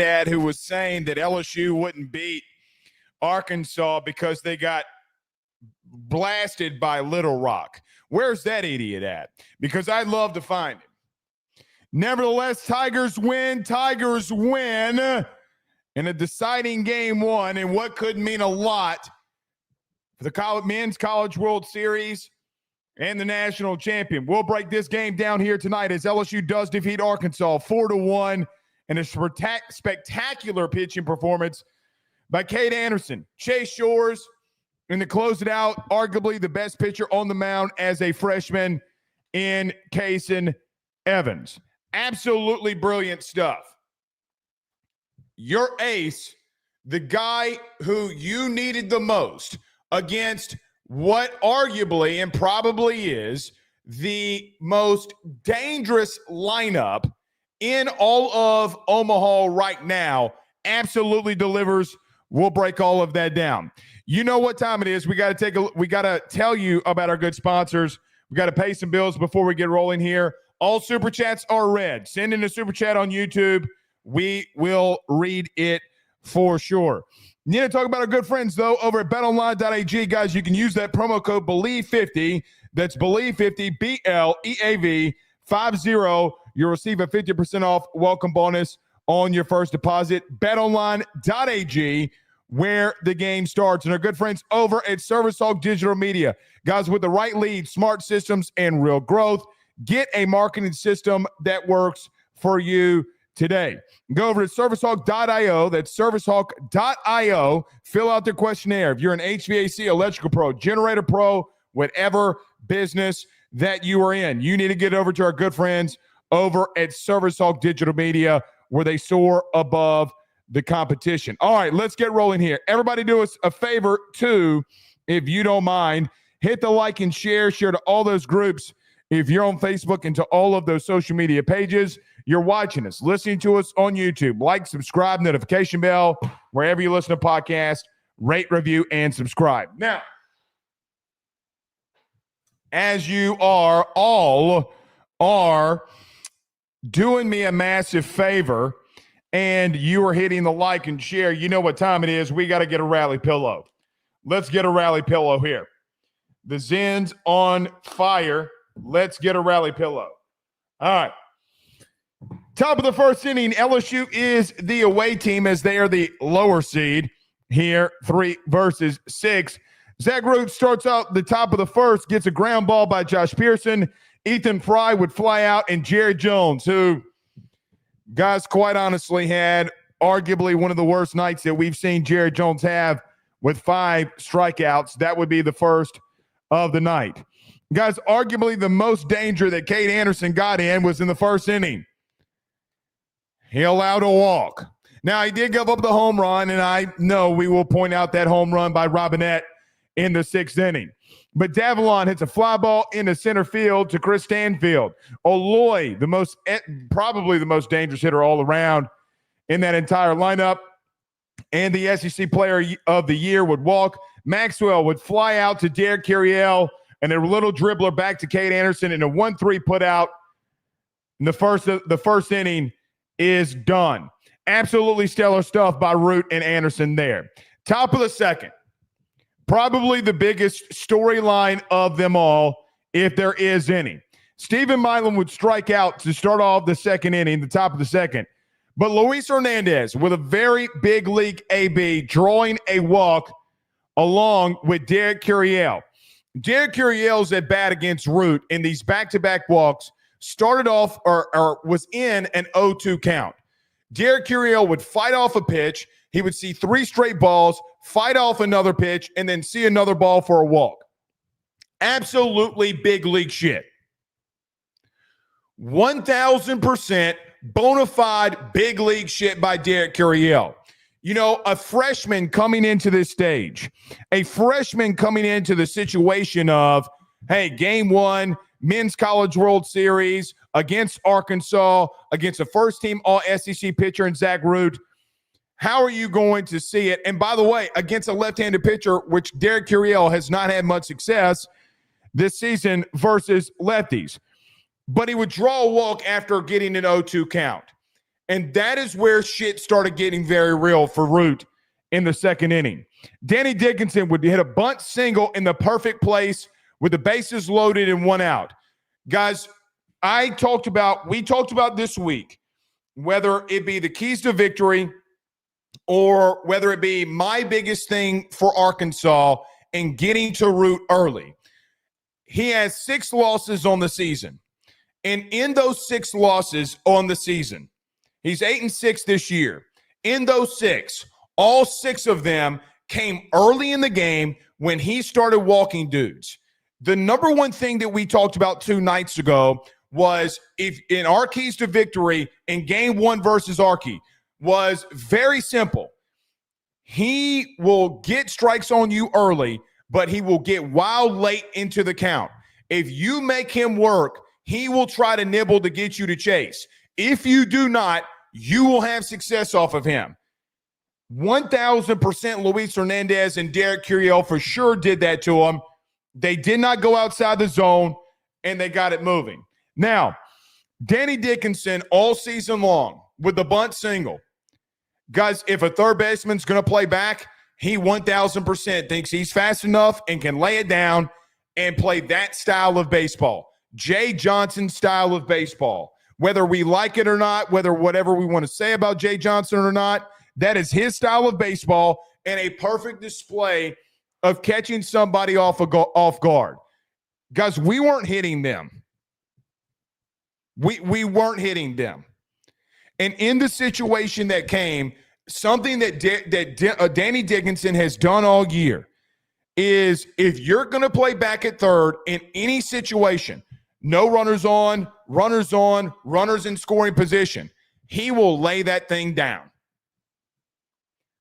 dad who was saying that LSU wouldn't beat Arkansas because they got blasted by Little Rock. Where's that idiot at? Because I'd love to find him. Nevertheless, Tigers win. Tigers win in a deciding game one in what could mean a lot for the men's College World Series and the national champion. We'll break this game down here tonight as LSU does defeat Arkansas 4-1 in a spectacular pitching performance by Cade Anderson. Chase Shores, and to close it out, arguably the best pitcher on the mound as a freshman in Kason Evans. Absolutely brilliant stuff. Your ace, the guy who you needed the most against what arguably and probably is the most dangerous lineup in all of Omaha right now, absolutely delivers. We'll break all of that down. You know what time it is. We got to tell you about our good sponsors. We got to pay some bills before we get rolling here. All super chats are read. Send in a super chat on YouTube. We will read it for sure. Need to talk about our good friends, though, over at betonline.ag. Guys, you can use that promo code BELIEVE50. That's BELIEVE50, BLEAV 50. You'll receive a 50% off welcome bonus on your first deposit. betonline.ag, where the game starts. And our good friends over at Service Hawk Digital Media. Guys, with the right lead, smart systems, and real growth, get a marketing system that works for you today. Go over to servicehawk.io. That's servicehawk.io. Fill out the questionnaire. If you're an HVAC, electrical pro, generator pro, whatever business that you are in, you need to get over to our good friends over at Service Hawk Digital Media, where they soar above the competition. All right, let's get rolling here. Everybody do us a favor, too, if you don't mind. Hit the like and share to all those groups. If you're on Facebook and to all of those social media pages, you're watching us, listening to us on YouTube. Like, subscribe, notification bell, wherever you listen to podcasts, rate, review, and subscribe. Now, as you all are doing me a massive favor and you are hitting the like and share, you know what time it is. We got to get a rally pillow. Let's get a rally pillow here. The Zen's on fire. Let's get a rally pillow. All right. Top of the first inning, LSU is the away team as they are the lower seed here, 3 versus 6. Zach Root starts out the top of the first, gets a ground ball by Josh Pearson. Ethan Fry would fly out, and Jared Jones, who, guys, quite honestly had arguably one of the worst nights that we've seen Jared Jones have with 5 strikeouts. That would be the first of the night. Guys, arguably the most danger that Cade Anderson got in was in the first inning. He allowed a walk. Now, he did give up the home run, and I know we will point out that home run by Robinette in the 6th inning. But Davalon hits a fly ball into center field to Chris Stanfield. Oloy, probably the most dangerous hitter all around in that entire lineup, and the SEC Player of the Year would walk. Maxwell would fly out to Derek Carriel, and a little dribbler back to Cade Anderson, and a 1-3 put out in the first inning is done. Absolutely stellar stuff by Root and Anderson there. Top of the second. Probably the biggest storyline of them all, if there is any. Steven Milam would strike out to start off the second inning, the top of the second. But Luis Hernandez, with a very big league AB, drawing a walk along with Derek Carriel. Derek Carriel's at bat against Root in these back-to-back walks started off or was in an 0-2 count. Derek Carriel would fight off a pitch. He would see 3 straight balls, fight off another pitch, and then see another ball for a walk. Absolutely big league shit. 1,000% bona fide big league shit by Derek Carriel. You know, a freshman coming into this stage, a freshman coming into the situation of, hey, game 1, Men's College World Series against Arkansas, against a first-team All-SEC pitcher in Zach Root. How are you going to see it? And by the way, against a left-handed pitcher, which Derek Carriel has not had much success this season versus lefties. But he would draw a walk after getting an 0-2 count. And that is where shit started getting very real for Root in the second inning. Danny Dickinson would hit a bunt single in the perfect place with the bases loaded and one out. Guys, we talked about this week, whether it be the keys to victory or whether it be my biggest thing for Arkansas and getting to Root early. He has 6 losses on the season. And in those 6 losses on the season, he's 8-6 this year. In those 6, all 6 of them came early in the game when he started walking dudes. The number one thing that we talked about 2 nights ago was if in our keys to victory in game 1 versus Arky was very simple. He will get strikes on you early, but he will get wild late into the count. If you make him work, he will try to nibble to get you to chase. If you do not, you will have success off of him. 1,000% Luis Hernandez and Derek Curiel for sure did that to him. They did not go outside the zone, and they got it moving. Now, Danny Dickinson all season long with the bunt single. Guys, if a third baseman's going to play back, he 1,000% thinks he's fast enough and can lay it down and play that style of baseball. Jay Johnson style of baseball. Whether we like it or not, whatever we want to say about Jay Johnson or not, that is his style of baseball and a perfect display of catching somebody off guard. Guys, we weren't hitting them. We weren't hitting them. And in the situation that came, something that Danny Dickinson has done all year is if you're going to play back at third in any situation, no runners on, runners in scoring position, he will lay that thing down.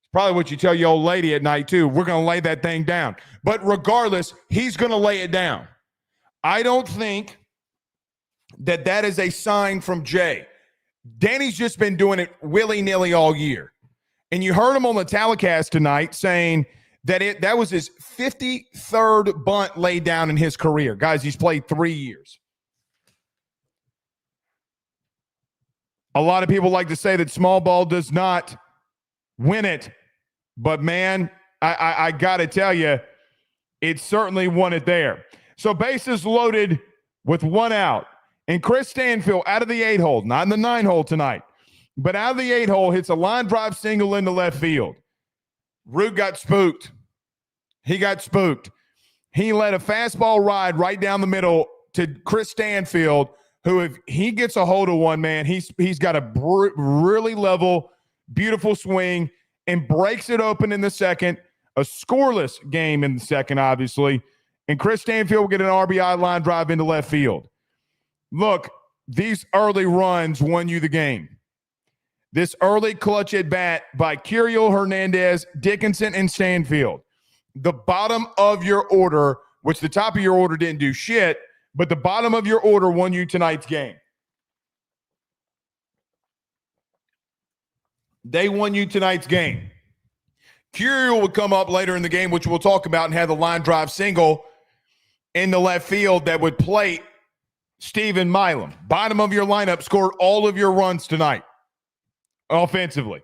It's probably what you tell your old lady at night, too. We're going to lay that thing down. But regardless, he's going to lay it down. I don't think that is a sign from Jay. Danny's just been doing it willy-nilly all year. And you heard him on the telecast tonight saying that was his 53rd bunt laid down in his career. Guys, he's played 3 years. A lot of people like to say that small ball does not win it. But, man, I got to tell you, it certainly won it there. So bases loaded with 1 out. And Chris Stanfield out of the 8-hole, not in the 9-hole tonight, but out of the 8-hole, hits a line drive single into left field. Root got spooked. He got spooked. He let a fastball ride right down the middle to Chris Stanfield, who, if he gets a hold of one, man, he's got a really level, beautiful swing and breaks it open in the second. A scoreless game in the second, obviously. And Chris Stanfield will get an RBI line drive into left field. Look, these early runs won you the game. This early clutch at bat by Curiel, Hernandez, Dickinson, and Stanfield. The bottom of your order, which the top of your order didn't do shit, but the bottom of your order won you tonight's game. They won you tonight's game. Curiel would come up later in the game, which we'll talk about, and have the line drive single in the left field that would plate Stephen Milam. Bottom of your lineup scored all of your runs tonight offensively.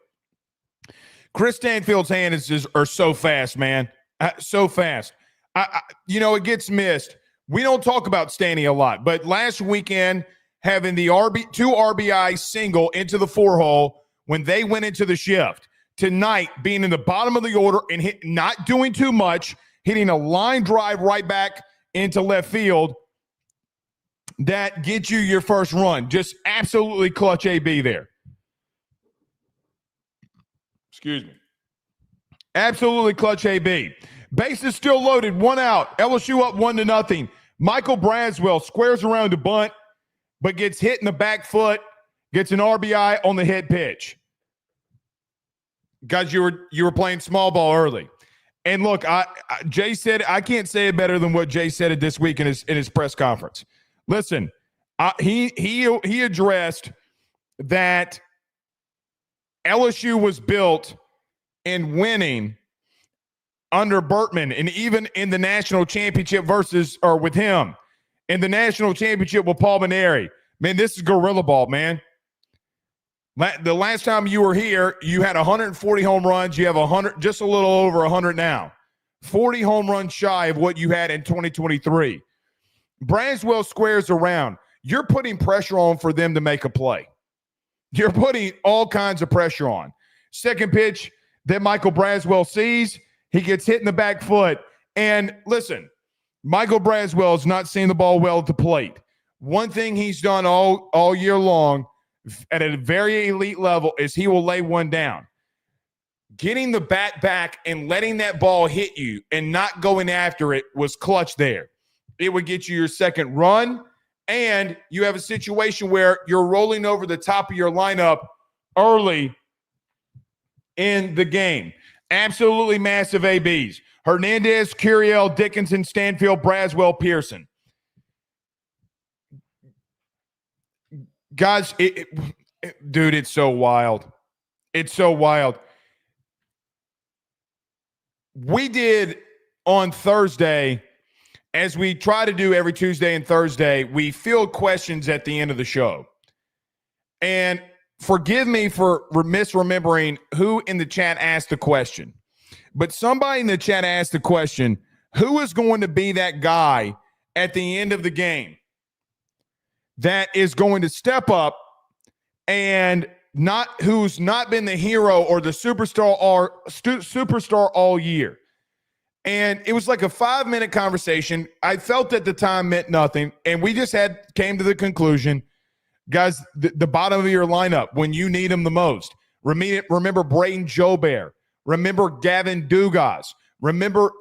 Chris Stanfield's hands are so fast, man. So fast. It gets missed. We don't talk about Stanny a lot, but last weekend having the two RBI single into the 4-hole when they went into the shift. Tonight being in the bottom of the order and not doing too much, hitting a line drive right back into left field that gets you your first run. Just absolutely clutch AB there. Excuse me. Absolutely clutch AB. Bases still loaded, 1 out. LSU up 1-0. Michael Braswell squares around to bunt, but gets hit in the back foot, gets an RBI on the hit pitch. Guys, you were playing small ball early. And look, Jay said, I can't say it better than what Jay said it this week in his press conference. Listen, he addressed that LSU was built in winning under Bertman, and even in the national championship with him, in the national championship with Paul Maneri. Man, this is gorilla ball, man. The last time you were here, you had 140 home runs. You have 100, just a little over 100 now. 40 home runs shy of what you had in 2023. Braswell squares around. You're putting pressure on for them to make a play. You're putting all kinds of pressure on. Second pitch that Michael Braswell sees, he gets hit in the back foot. And listen, Michael Braswell is not seeing the ball well at the plate. One thing he's done all year long at a very elite level is he will lay one down. Getting the bat back and letting that ball hit you and not going after it was clutch there. It would get you your second run, and you have a situation where you're rolling over the top of your lineup early in the game. Absolutely massive ABs. Hernandez, Curiel, Dickinson, Stanfield, Braswell, Pearson. Guys, dude, it's so wild. It's so wild. We did on Thursday, as we try to do every Tuesday and Thursday, we field questions at the end of the show. And forgive me for misremembering who in the chat asked the question. But somebody in the chat asked the question, who is going to be that guy at the end of the game that is going to step up and who's not been the hero or the superstar all year? And it was like a 5-minute conversation. I felt at the time meant nothing. And we just came to the conclusion, guys, the bottom of your lineup when you need them the most. Remember Braden Jobert. Remember Gavin Dugas. Remember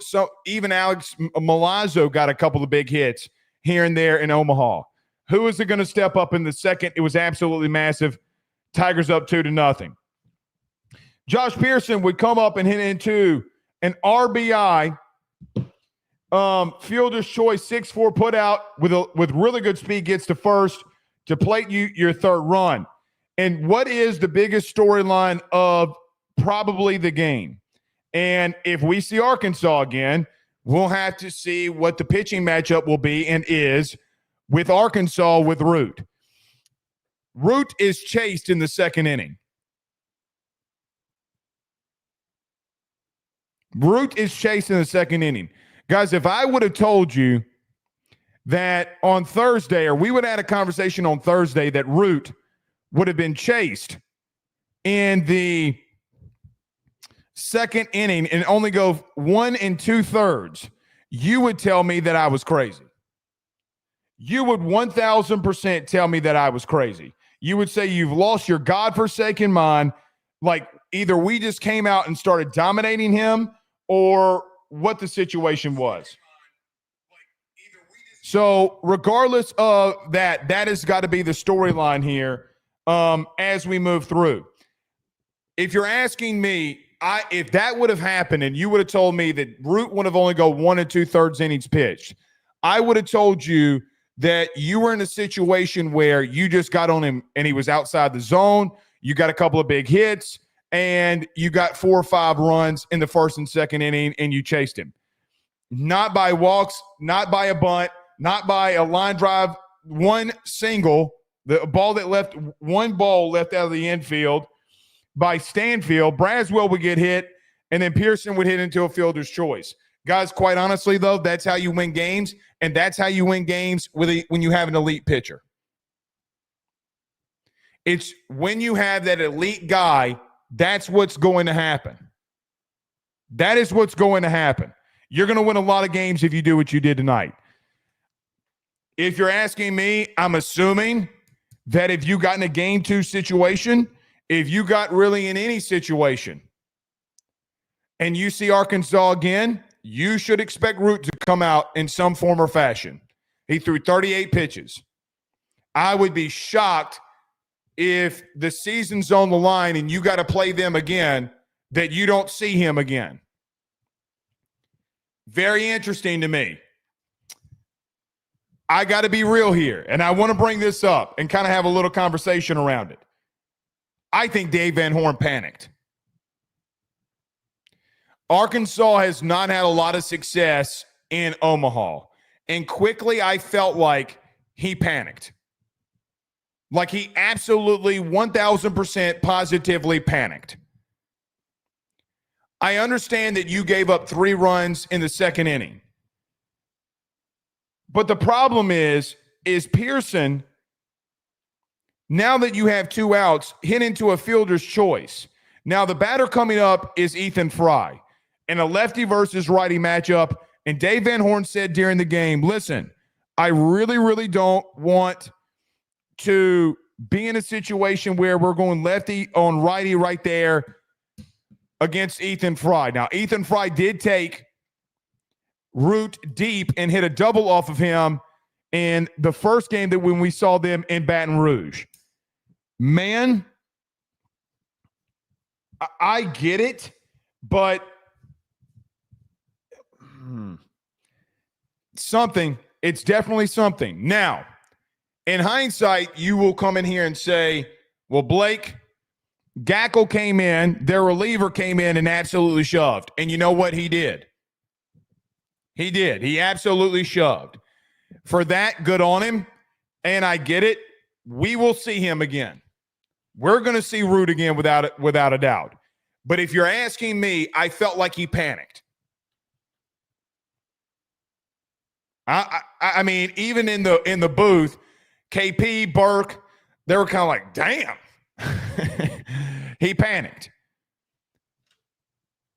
even Alex Milazzo got a couple of big hits here and there in Omaha. Who is it going to step up in the second? It was absolutely massive. Tigers up 2-0. Josh Pearson would come up and hit into an RBI, fielder's choice, 6-4 put out with really good speed, gets to first to plate you your third run. And what is the biggest storyline of probably the game? And if we see Arkansas again, we'll have to see what the pitching matchup will be and is with Arkansas with Root. Root is chased in the second inning. Root is chased in the second inning. Guys, if I would have told you that on Thursday, or we would have had a conversation on Thursday that Root would have been chased in the second inning and only go 1 2/3, you would tell me that I was crazy. You would 1,000% tell me that I was crazy. You would say you've lost your godforsaken mind. Like either we just came out and started dominating him or what the situation was. So regardless of that, that has got to be the storyline here as we move through. If you're asking me, if that would have happened and you would have told me that Root would have only go 1 2/3 innings pitched, I would have told you that you were in a situation where you just got on him and he was outside the zone. You got a couple of big hits and you got 4 or 5 runs in the first and second inning and you chased him. Not by walks, not by a bunt, not by a line drive, one single, one ball left out of the infield by Stanfield. Braswell would get hit, and then Pearson would hit into a fielder's choice. Guys, quite honestly, though, that's how you win games, and that's how you win games when you have an elite pitcher. It's when you have that elite guy, that's what's going to happen. That is what's going to happen. You're going to win a lot of games if you do what you did tonight. If you're asking me, I'm assuming that if you got in a game 2 situation, if you got really in any situation and you see Arkansas again, you should expect Root to come out in some form or fashion. He threw 38 pitches. I would be shocked if the season's on the line and you got to play them again, that you don't see him again. Very interesting to me. I got to be real here, and I want to bring this up and kind of have a little conversation around it. I think Dave Van Horn panicked. Arkansas has not had a lot of success in Omaha, and quickly I felt like he panicked. Like he absolutely 1,000% positively panicked. I understand that you gave up 3 runs in the second inning. But the problem is Pearson, now that you have 2 outs, hit into a fielder's choice. Now the batter coming up is Ethan Fry in a lefty versus righty matchup. And Dave Van Horn said during the game, listen, I really, really don't want to be in a situation where we're going lefty on righty right there against Ethan Fry. Now, Ethan Fry did take Root deep and hit a double off of him in the first game that when we saw them in Baton Rouge. Man, I get it, but it's definitely something. Now, in hindsight, you will come in here and say, well, Blake, Gackle came in, their reliever came in and absolutely shoved. And you know what he did? He did. He absolutely shoved. For that, good on him. And I get it. We will see him again. We're going to see Root again without a doubt. But if you're asking me, I felt like he panicked. I mean, even in the booth, KP, Burke, they were kind of like, damn. He panicked.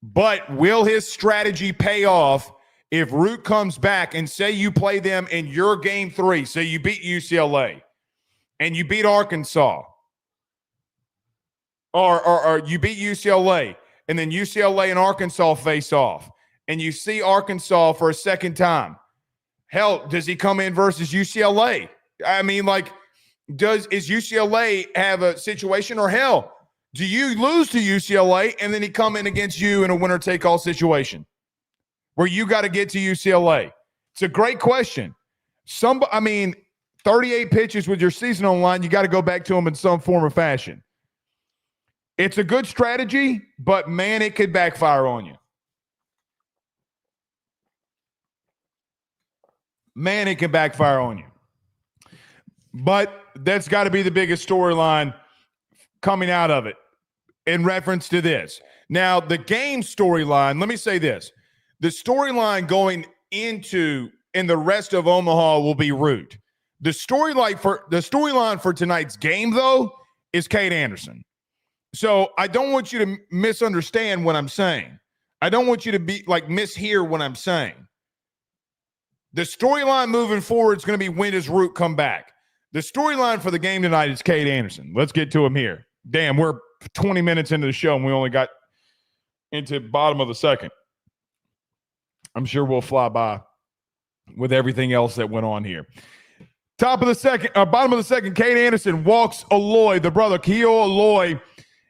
But will his strategy pay off if Root comes back and say you play them in your game 3, say you beat UCLA and you beat Arkansas, or you beat UCLA and then UCLA and Arkansas face off and you see Arkansas for a second time. Hell, does he come in versus UCLA? I mean, like, is UCLA have a situation, or hell, do you lose to UCLA and then he come in against you in a winner-take-all situation where you got to get to UCLA? It's a great question. 38 pitches with your season on line, you got to go back to them in some form or fashion. It's a good strategy, but, man, it could backfire on you. Man, it can backfire on you. But that's got to be the biggest storyline coming out of it in reference to this. Now, the game storyline, let me say this. The storyline going into in the rest of Omaha will be Root. The storyline for tonight's game, though, is Cade Anderson. So I don't want you to misunderstand what I'm saying. I don't want you to be like mishear what I'm saying. The storyline moving forward is going to be, when does Root come back? The storyline for the game tonight is Cade Anderson. Let's get to him here. Damn, we're 20 minutes into the show and we only got into bottom of the second. I'm sure we'll fly by with everything else that went on here. Bottom of the second, Cade Anderson walks Aloy, the brother, Keo Aloy.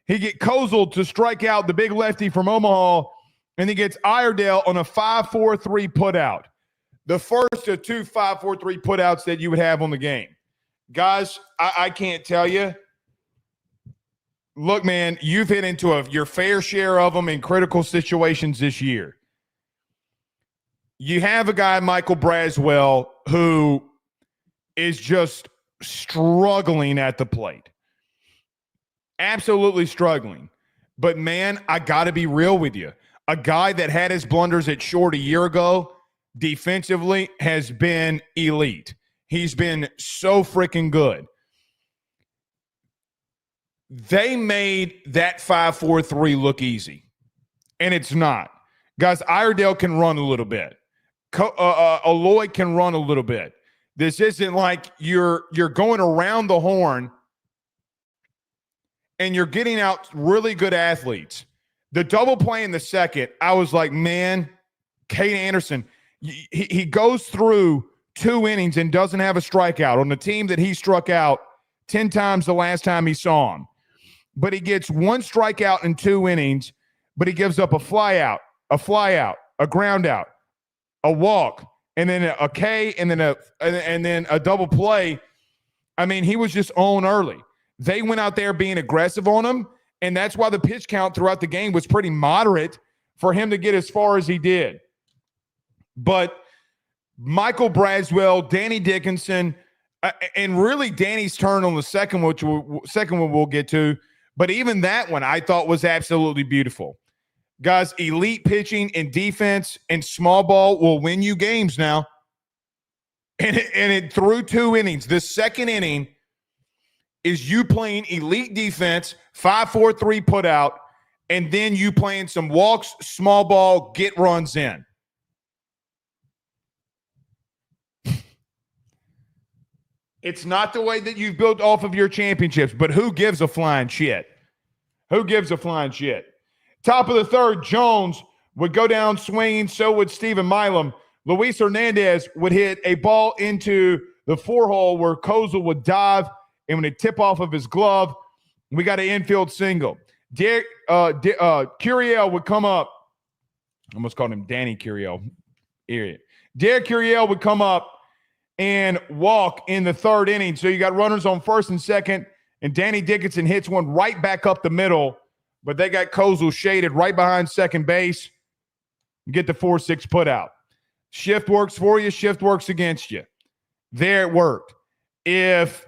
He get Kozul to strike out the big lefty from Omaha, and he gets Iredale on a 5-4-3 putout. The first of 2 5-4-3 putouts that you would have on the game. Guys, I can't tell you. Look, man, you've hit into your fair share of them in critical situations this year. You have a guy, Michael Braswell, who is just struggling at the plate. Absolutely struggling. But, man, I got to be real with you. A guy that had his blunders at short a year ago, defensively, has been elite. He's been so freaking good. They made that 5-4-3 look easy, and it's not. Guys, Iredale can run a little bit. Aloy can run a little bit. This isn't like you're going around the horn and you're getting out really good athletes. The double play in the second, I was like, man, Cade Anderson, he goes through 2 innings and doesn't have a strikeout on the team that he struck out 10 times the last time he saw him. But he gets 1 strikeout in 2 innings, but he gives up a flyout, a ground out, a walk, and then a K, and then a double play. I mean, he was just on early. They went out there being aggressive on him, and that's why the pitch count throughout the game was pretty moderate for him to get as far as he did. But Michael Braswell, Danny Dickinson, And really, Danny's turn on the second one we'll get to. But even that one I thought was absolutely beautiful. Guys, elite pitching and defense and small ball will win you games now. And it through 2 innings. The second inning is you playing elite defense, 5-4-3 put out, and then you playing some walks, small ball, get runs in. It's not the way that you've built off of your championships, but who gives a flying shit? Who gives a flying shit? Top of the third, Jones would go down swinging. So would Steven Milam. Luis Hernandez would hit a ball into the 4-hole where Kozel would dive, and when it tip off of his glove, we got an infield single. Curiel would come up. I almost called him Danny Curiel. Idiot. Derek Curiel would come up and walk in the third inning. So you got runners on first and second, and Danny Dickinson hits one right back up the middle, but they got Kozel shaded right behind second base. You get the 4-6 put out. Shift works for you, shift works against you. There it worked. If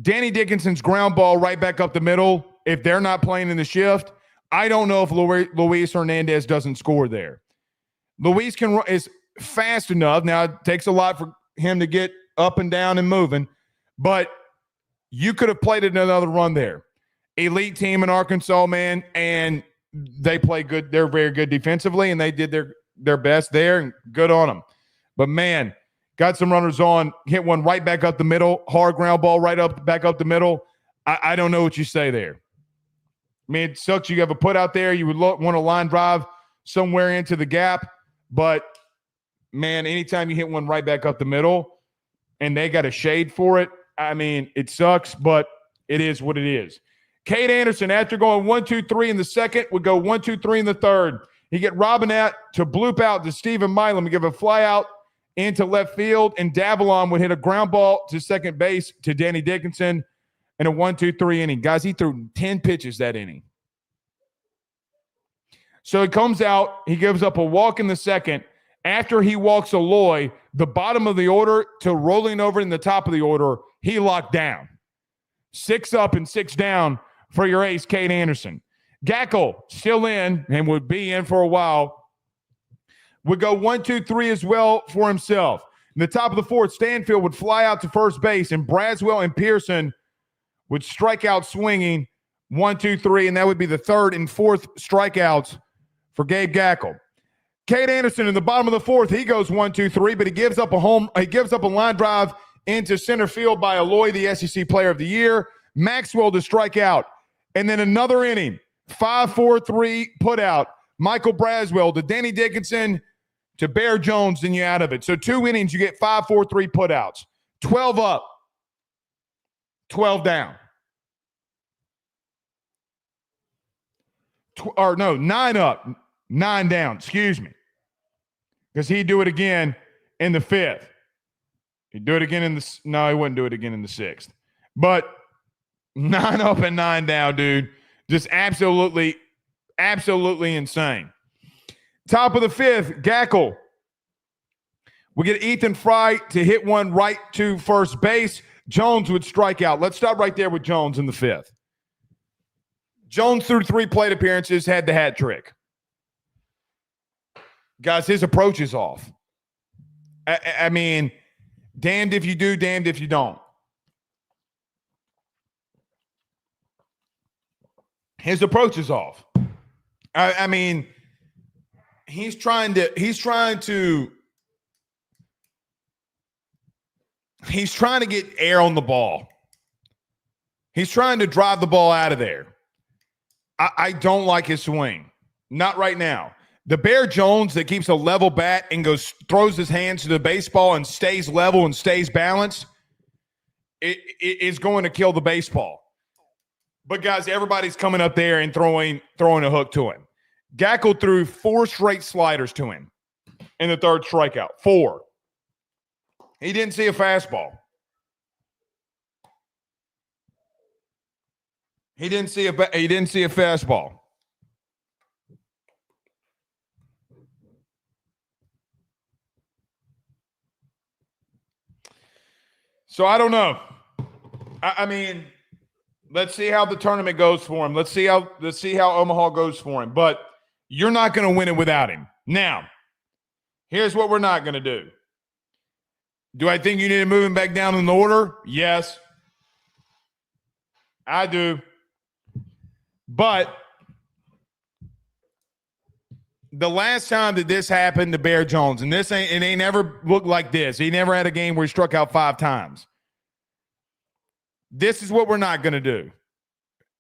Danny Dickinson's ground ball right back up the middle, if they're not playing in the shift, I don't know if Luis Hernandez doesn't score there. Luis is fast enough. Now, it takes a lot for him to get up and down and moving, but you could have played another run there. Elite team in Arkansas, man, and they play good. They're very good defensively, and they did their best there, and good on them. But, man, got some runners on, hit one right back up the middle, hard ground ball back up the middle. I don't know what you say there. I mean, it sucks you have a put out there. You would want a line drive somewhere into the gap, but – man, anytime you hit one right back up the middle and they got a shade for it, I mean, it sucks, but it is what it is. Cade Anderson, after going 1-2-3 in the second, would go 1-2-3 in the third. He get Robinette to bloop out to Steven Milam and give a fly out into left field, and Davalon would hit a ground ball to second base to Danny Dickinson in a 1-2-3 inning. Guys, he threw 10 pitches that inning. So he comes out, he gives up a walk in the second. After he walks Aloy, the bottom of the order to rolling over in the top of the order, he locked down. 6 up and 6 down for your ace, Cade Anderson. Gackle, still in and would be in for a while, would go 1-2-3 as well for himself. In the top of the fourth, Stanfield would fly out to first base, and Braswell and Pearson would strike out swinging 1-2-3, and that would be the third and fourth strikeouts for Gabe Gackle. Cade Anderson in the bottom of the fourth, he goes 1-2-3, but he gives up a line drive into center field by Aloy, the SEC Player of the Year. Maxwell to strike out. And then another inning, 5-4-3 put out. Michael Braswell to Danny Dickinson to Bear Jones, and you out of it. So 2 innings, you get 5-4-3 put outs. 12 up, 12 down. 9 up, 9 down, excuse me. Because he'd do it again in the 5th. He'd do it again he wouldn't do it again in the 6th. But 9 up and 9 down, dude. Just absolutely insane. Top of the 5th, Gackle. We get Ethan Fry to hit one right to first base. Jones would strike out. Let's start right there with Jones in the 5th. Jones, through 3 plate appearances, had the hat trick. Guys, his approach is off. I mean, damned if you do, damned if you don't. His approach is off. I mean, he's trying to get air on the ball. He's trying to drive the ball out of there. I don't like his swing. Not right now. The Bear Jones that keeps a level bat and throws his hands to the baseball and stays level and stays balanced, it is going to kill the baseball. But guys, everybody's coming up there and throwing a hook to him. Gackle threw 4 straight sliders to him in the 3rd strikeout. 4. He didn't see a fastball. He didn't see a fastball. So I don't know. I mean, let's see how the tournament goes for him. Let's see how Omaha goes for him. But you're not going to win it without him. Now, here's what we're not going to do. Do I think you need to move him back down in the order? Yes. I do. But the last time that this happened to Bear Jones, and it ain't never looked like this. He never had a game where he struck out 5 times. This is what we're not going to do.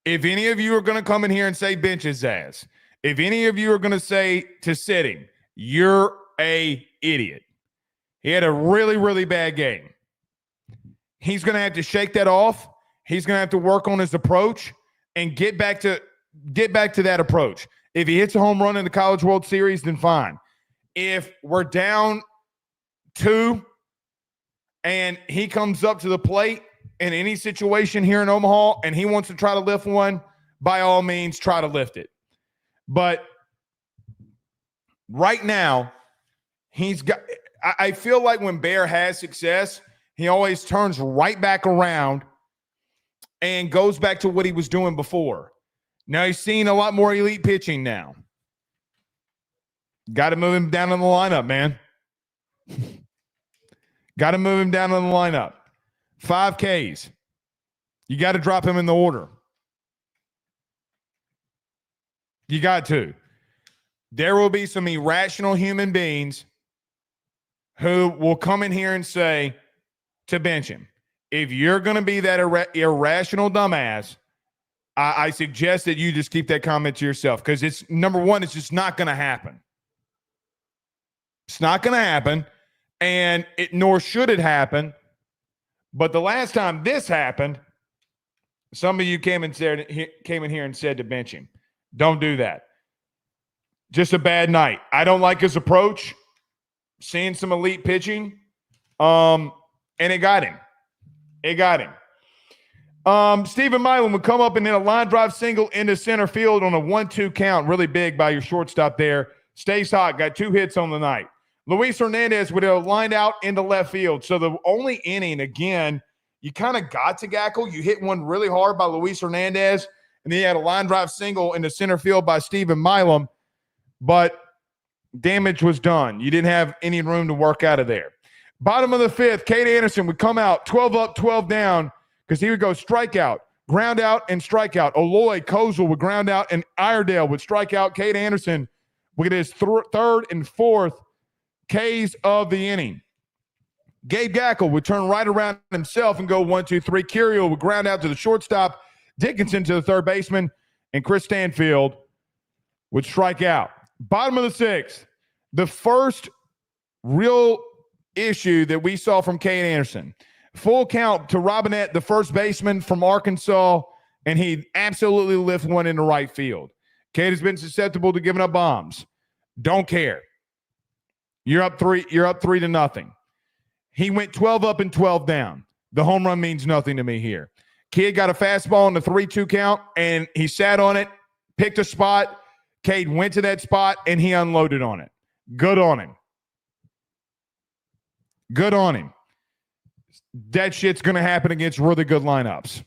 If any of you are going to come in here and say bench his ass, if any of you are going to say to sit him, you're a idiot. He had a really, really bad game. He's going to have to shake that off. He's going to have to work on his approach and get back to that approach. If he hits a home run in the College World Series, then fine. If we're down 2 and he comes up to the plate in any situation here in Omaha and he wants to try to lift one, by all means, try to lift it. But right now, I feel like when Bear has success, he always turns right back around and goes back to what he was doing before. Now he's seeing a lot more elite pitching now. Got to move him down in the lineup, man. Got to move him down in the lineup. 5 Ks. You got to drop him in the order. You got to. There will be some irrational human beings who will come in here and say to bench him. If you're going to be that irrational dumbass, I suggest that you just keep that comment to yourself because it's, number one, it's just not going to happen. It's not going to happen, and nor should it happen. But the last time this happened, some of you came in here and said to bench him. Don't do that. Just a bad night. I don't like his approach. Seeing some elite pitching, and it got him. It got him. Stephen Milan would come up and hit a line drive single into center field on a 1-2 count. Really big by your shortstop there. Stays hot. Got 2 hits on the night. Luis Hernandez would have lined out into left field. So the only inning, again, you kind of got to Gackle. You hit one really hard by Luis Hernandez, and then you had a line drive single into center field by Stephen Milan. But damage was done. You didn't have any room to work out of there. Bottom of the 5th, Cade Anderson would come out 12 up, 12 down because he would go strikeout, ground out, and strikeout. Aloy Kozel would ground out, and Iredale would strike out. Cade Anderson would get his 3rd and 4th Ks of the inning. Gabe Gackle would turn right around himself and go 1-2-3. Curiel would ground out to the shortstop, Dickinson to the 3rd baseman, and Chris Stanfield would strike out. Bottom of the 6th, the first real issue that we saw from Cade Anderson. Full count to Robinette, the 1st baseman from Arkansas, and he absolutely lift one into right field. Cade has been susceptible to giving up bombs. Don't care. You're up 3-0. He went 12 up and 12 down. The home run means nothing to me here. Kid got a fastball in the 3-2 count, and he sat on it, picked a spot. Cade went to that spot, and he unloaded on it. Good on him. Good on him. That shit's going to happen against really good lineups.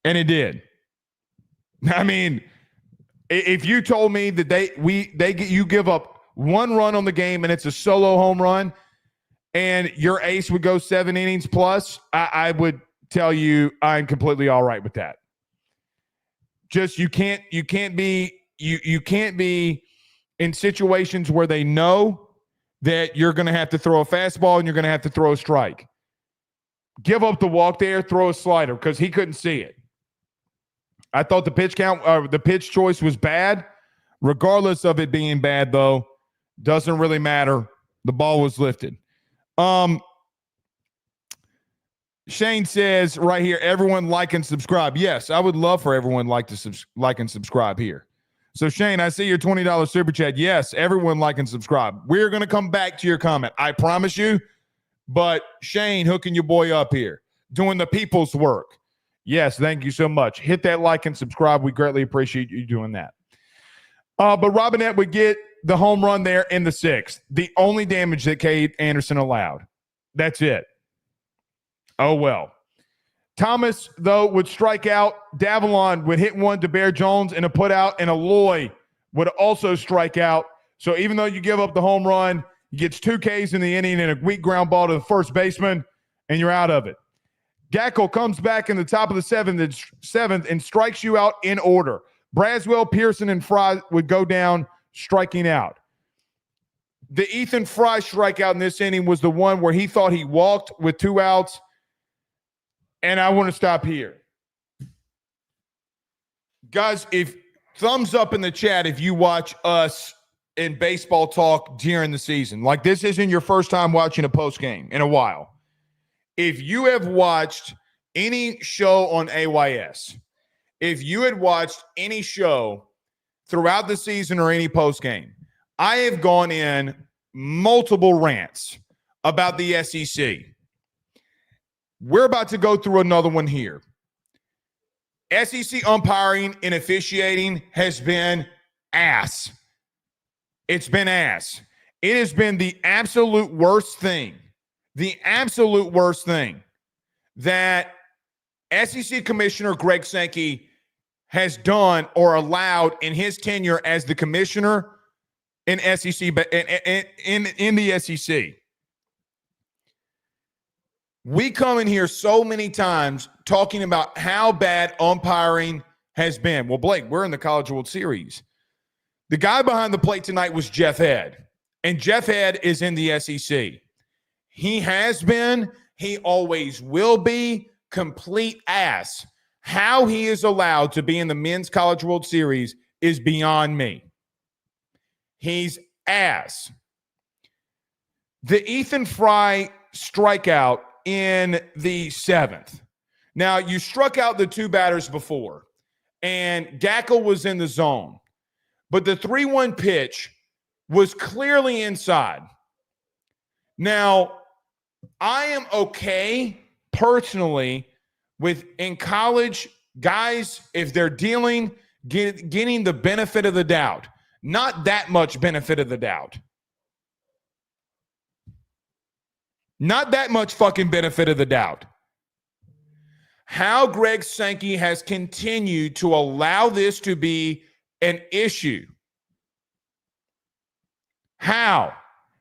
And it did. I mean, if you told me that you give up 1 run on the game and it's a solo home run and your ace would go 7 innings plus, I would tell you I'm completely all right with that. Just you can't be in situations where they know that you're going to have to throw a fastball and you're going to have to throw a strike. Give up the walk there, throw a slider because he couldn't see it. I thought the pitch choice was bad. Regardless of it being bad, though, doesn't really matter. The ball was lifted. Shane says right here, everyone like and subscribe. Yes, I would love for everyone like and subscribe here. So, Shane, I see your $20 super chat. Yes, everyone like and subscribe. We're going to come back to your comment. I promise you. But Shane hooking your boy up here, doing the people's work. Yes, thank you so much. Hit that like and subscribe. We greatly appreciate you doing that. But Robinette would get the home run there in the 6th. The only damage that Cade Anderson allowed. That's it. Oh, well. Thomas, though, would strike out. Davalon would hit one to Bear Jones and a put out, and Aloy would also strike out. So even though you give up the home run, he gets 2 Ks in the inning and a weak ground ball to the first baseman, and you're out of it. Gackel comes back in the top of the seventh and strikes you out in order. Braswell, Pearson, and Fry would go down striking out. The Ethan Fry strikeout in this inning was the one where he thought he walked with 2 outs. And I want to stop here. Guys, if thumbs up in the chat if you watch us in baseball talk during the season. Like this isn't your first time watching a post game in a while. If you have watched any show on AYS, if you had watched any show throughout the season or any post game, I have gone in multiple rants about the SEC. We're about to go through another one here. SEC umpiring and officiating has been ass. It's been ass. It has been the absolute worst thing that SEC Commissioner Greg Sankey has done or allowed in his tenure as the commissioner in SEC, in the SEC. We come in here so many times talking about how bad umpiring has been. Well, Blake, we're in the College World Series. The guy behind the plate tonight was Jeff Head, and Jeff Head is in the SEC. He has been, he always will be, complete ass. How he is allowed to be in the Men's College World Series is beyond me. He's ass. The Ethan Fry strikeout in the 7th. Now, you struck out the 2 batters before, and Gackel was in the zone. But the 3-1 pitch was clearly inside. Now, I am okay personally with in college, guys, if they're dealing, getting the benefit of the doubt. Not that much benefit of the doubt. Not that much fucking benefit of the doubt. How Greg Sankey has continued to allow this to be an issue. How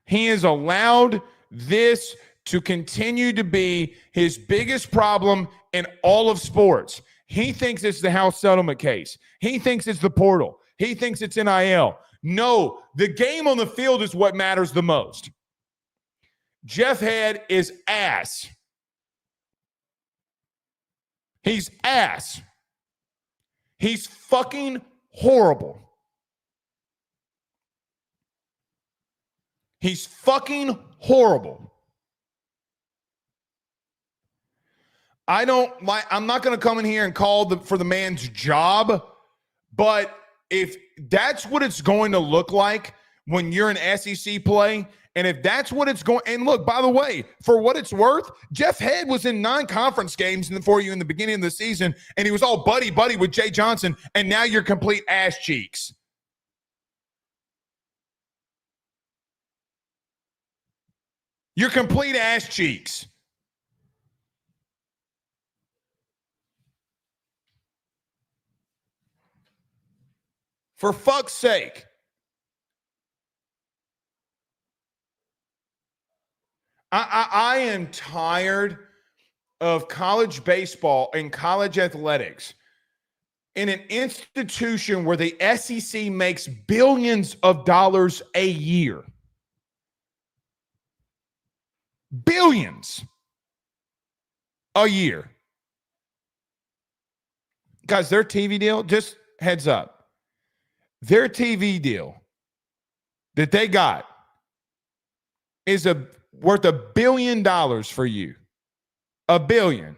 he has allowed this to continue to be his biggest problem in all of sports. He thinks it's the house settlement case. He thinks it's the portal. He thinks it's NIL. No, the game on the field is what matters the most. Jeff Head is ass. He's ass. He's fucking horrible. He's fucking horrible. I'm not going to come in here and call for the man's job, but if that's what it's going to look like when you're in SEC play, and if that's what it's going, and look, by the way, for what it's worth, Jeff Head was in 9 conference games for you in the beginning of the season, and he was all buddy with Jay Johnson, and now you're complete ass cheeks. You're complete ass cheeks. For fuck's sake. I am tired of college baseball and college athletics in an institution where the SEC makes billions of dollars a year. Billions a year. Guys, their TV deal, just heads up, their TV deal that they got is worth $1 billion for you. $1 billion.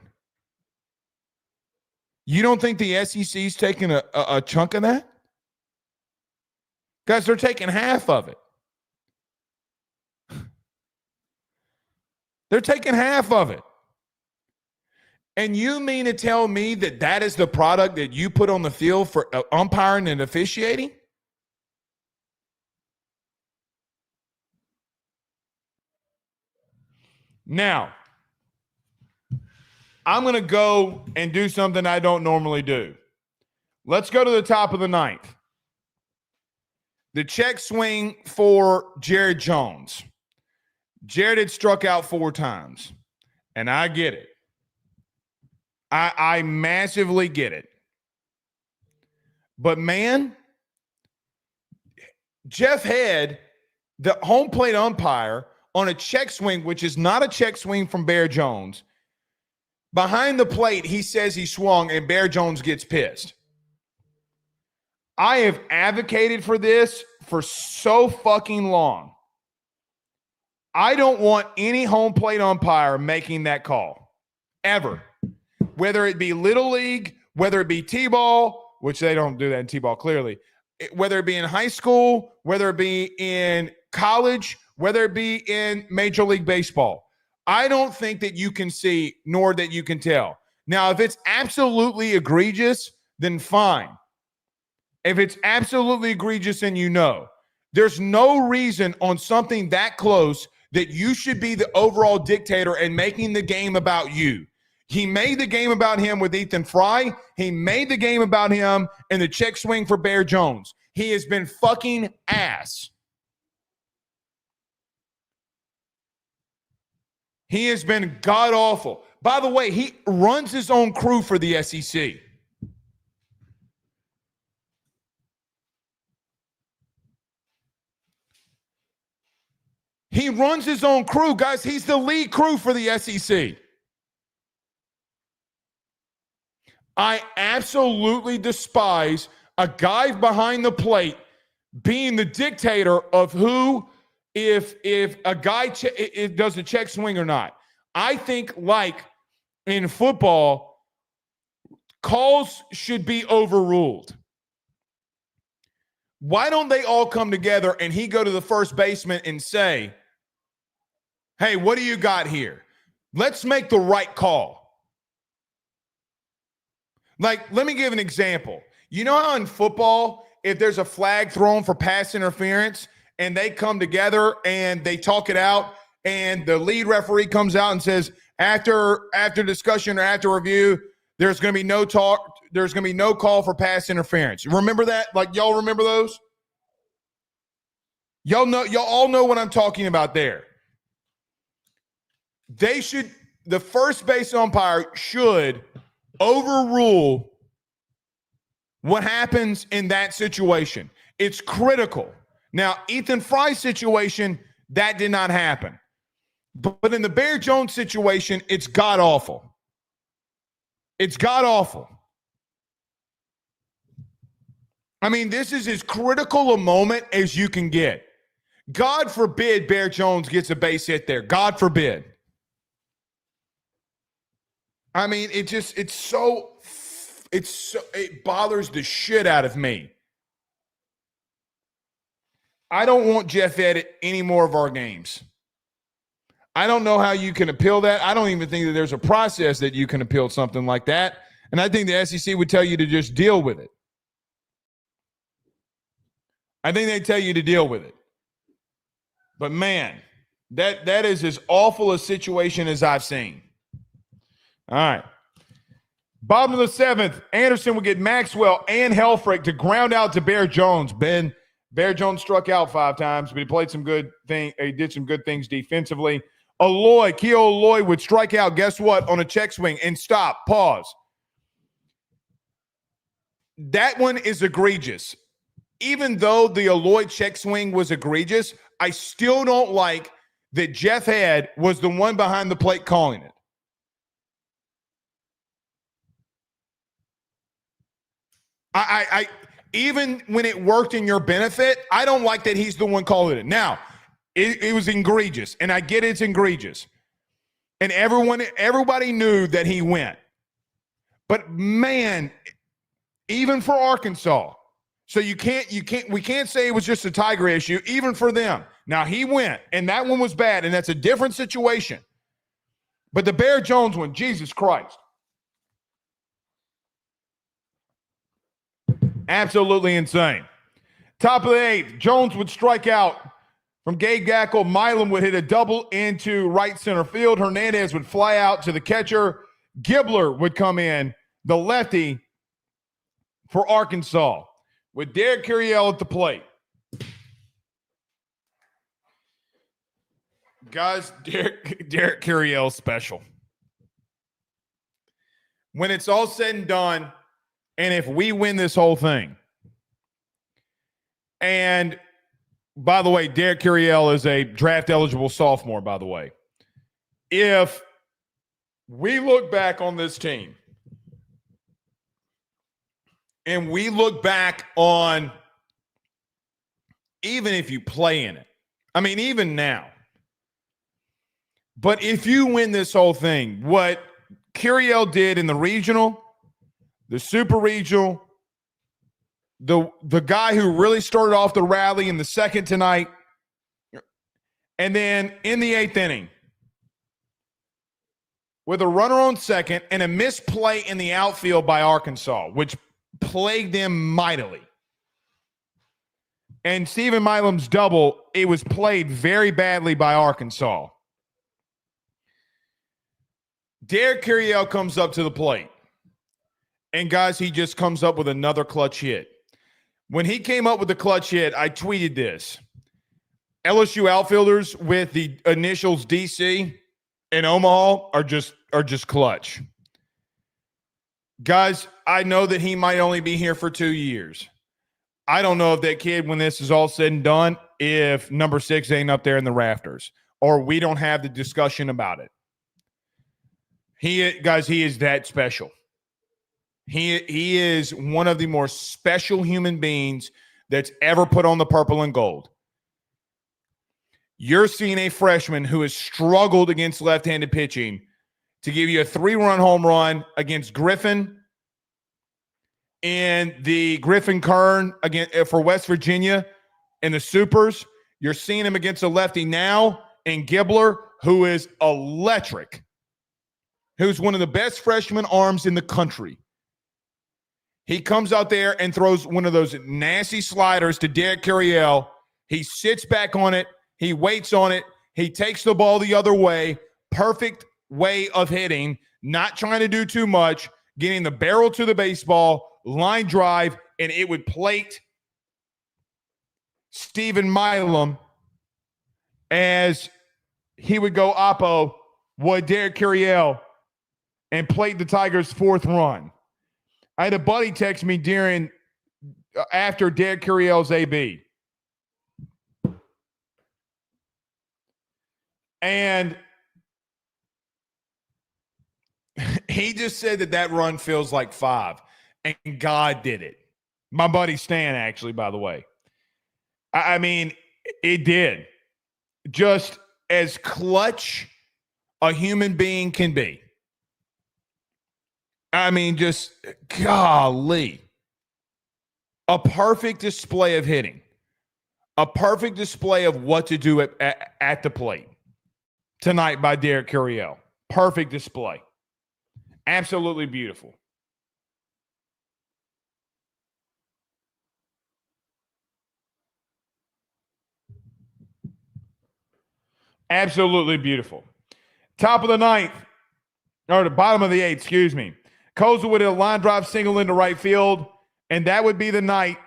You don't think the SEC's taking a chunk of that? Guys, they're taking half of it. They're taking half of it. And you mean to tell me that that is the product that you put on the field for umpiring and officiating? Now, I'm going to go and do something I don't normally do. Let's go to the top of the ninth. The check swing for Jared Jones. Jared had struck out 4 times, and I get it. I massively get it. But, man, Jeff Head, the home plate umpire, on a check swing, which is not a check swing from Bear Jones, behind the plate, he says he swung, and Bear Jones gets pissed. I have advocated for this for so fucking long. I don't want any home plate umpire making that call, ever. Whether it be Little League, whether it be T-ball, which they don't do that in T-ball clearly, whether it be in high school, whether it be in college, whether it be in Major League Baseball. I don't think that you can see, nor that you can tell. Now, if it's absolutely egregious, then fine. If it's absolutely egregious and you know, there's no reason on something that close that you should be the overall dictator and making the game about you. He made the game about him with Ethan Fry. He made the game about him in the check swing for Bear Jones. He has been fucking ass. He has been god-awful. By the way, he runs his own crew for the SEC. He runs his own crew. Guys, he's the lead crew for the SEC. I absolutely despise a guy behind the plate being the dictator of who, if a guy does a check swing or not. I think, like in football, calls should be overruled. Why don't they all come together and he go to the first baseman and say, hey, what do you got here? Let's make the right call. Like, let me give an example. You know how in football, if there's a flag thrown for pass interference and they come together and they talk it out and the lead referee comes out and says, after discussion or after review, there's going to be no talk. There's going to be no call for pass interference. Remember that? Like, y'all remember those? Y'all all know what I'm talking about there. The first base umpire should overrule what happens in that situation. It's critical. Now, Ethan Fry's situation, that did not happen. But in the Bear Jones situation, it's god-awful. It's god-awful. I mean, this is as critical a moment as you can get. God forbid Bear Jones gets a base hit there. God forbid. I mean, it bothers the shit out of me. I don't want Jeff at any more of our games. I don't know how you can appeal that. I don't even think that there's a process that you can appeal something like that. And I think the SEC would tell you to just deal with it. I think they tell you to deal with it. But man, that is as awful a situation as I've seen. All right. Bottom of the 7th, Anderson will get Maxwell and Helfrich to ground out to Bear Jones. Bear Jones struck out 5 times, but he played some good thing. He did some good things defensively. Keo Aloy would strike out, guess what, on a check swing and stop, pause. That one is egregious. Even though the Aloy check swing was egregious, I still don't like that Jeff Head was the one behind the plate calling it. I even when it worked in your benefit, I don't like that he's the one calling it. Now, it was egregious, and I get it's egregious. And everybody knew that he went. But man, even for Arkansas, so we can't say it was just a Tiger issue, even for them. Now he went, and that one was bad, and that's a different situation. But the Bear Jones one, Jesus Christ. Absolutely insane. Top of the 8th, Jones would strike out from Gabe Gackle. Milam would hit a double into right center field. Hernandez would fly out to the catcher. Gibbler would come in, the lefty for Arkansas, with Derek Curiel at the plate. Guys, Derek Curiel special. When it's all said and done, and if we win this whole thing, and by the way, Derek Curiel is a draft-eligible sophomore, by the way. If we look back on this team, and we look back on, even if you play in it, I mean, even now, but if you win this whole thing, what Curiel did in the regional, the super regional, the guy who really started off the rally in the second tonight, and then in the 8th inning, with a runner on second and a misplay in the outfield by Arkansas, which plagued them mightily. And Stephen Milam's double, it was played very badly by Arkansas. Derek Curiel comes up to the plate. And guys, he just comes up with another clutch hit. When he came up with the clutch hit, I tweeted this. LSU outfielders with the initials DC in Omaha are just clutch. Guys, I know that he might only be here for 2 years. I don't know if that kid, when this is all said and done, if number 6 ain't up there in the rafters, or we don't have the discussion about it. He is that special. He is one of the more special human beings that's ever put on the purple and gold. You're seeing a freshman who has struggled against left-handed pitching to give you a 3-run home run against Griffin and the Griffin Kern again for West Virginia in the Supers. You're seeing him against a lefty now in Gibbler, who is electric, who's one of the best freshman arms in the country. He comes out there and throws one of those nasty sliders to Derek Curiel. He sits back on it. He waits on it. He takes the ball the other way. Perfect way of hitting, not trying to do too much, getting the barrel to the baseball, line drive, and it would plate Stephen Milam as he would go oppo with Derek Curiel and plate the Tigers' 4th run. I had a buddy text me after Derek Curiel's AB. And he just said that run feels like 5. And God did it. My buddy Stan, actually, by the way. I mean, it did. Just as clutch a human being can be. I mean, just golly. A perfect display of hitting. A perfect display of what to do at the plate tonight by Derek Curiel. Perfect display. Absolutely beautiful. Absolutely beautiful. Top of the 9th, or the bottom of the 8th, excuse me. Kozel with a line drive single into right field, and that would be the night.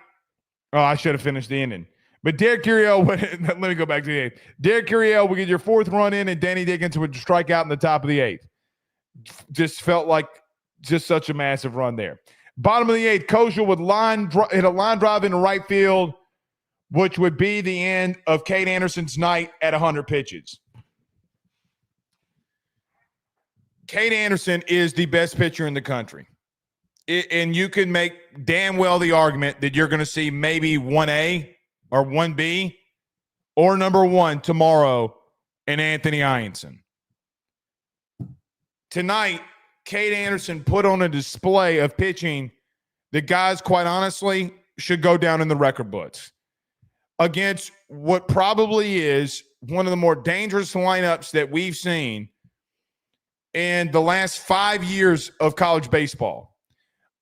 Oh, I should have finished the inning. But Derek Curiel, let me go back to the 8th. Derek Curiel would get your 4th run in, and Danny Dickens would strike out in the top of the 8th. Just felt like just such a massive run there. Bottom of the 8th, Kozel would hit a line drive into right field, which would be the end of Cade Anderson's night at 100 pitches. Cade Anderson is the best pitcher in the country. And you can make damn well the argument that you're going to see maybe 1A or 1B or number 1 tomorrow in Anthony Ianson. Tonight, Cade Anderson put on a display of pitching that guys, quite honestly, should go down in the record books against what probably is one of the more dangerous lineups that we've seen in the last 5 years of college baseball.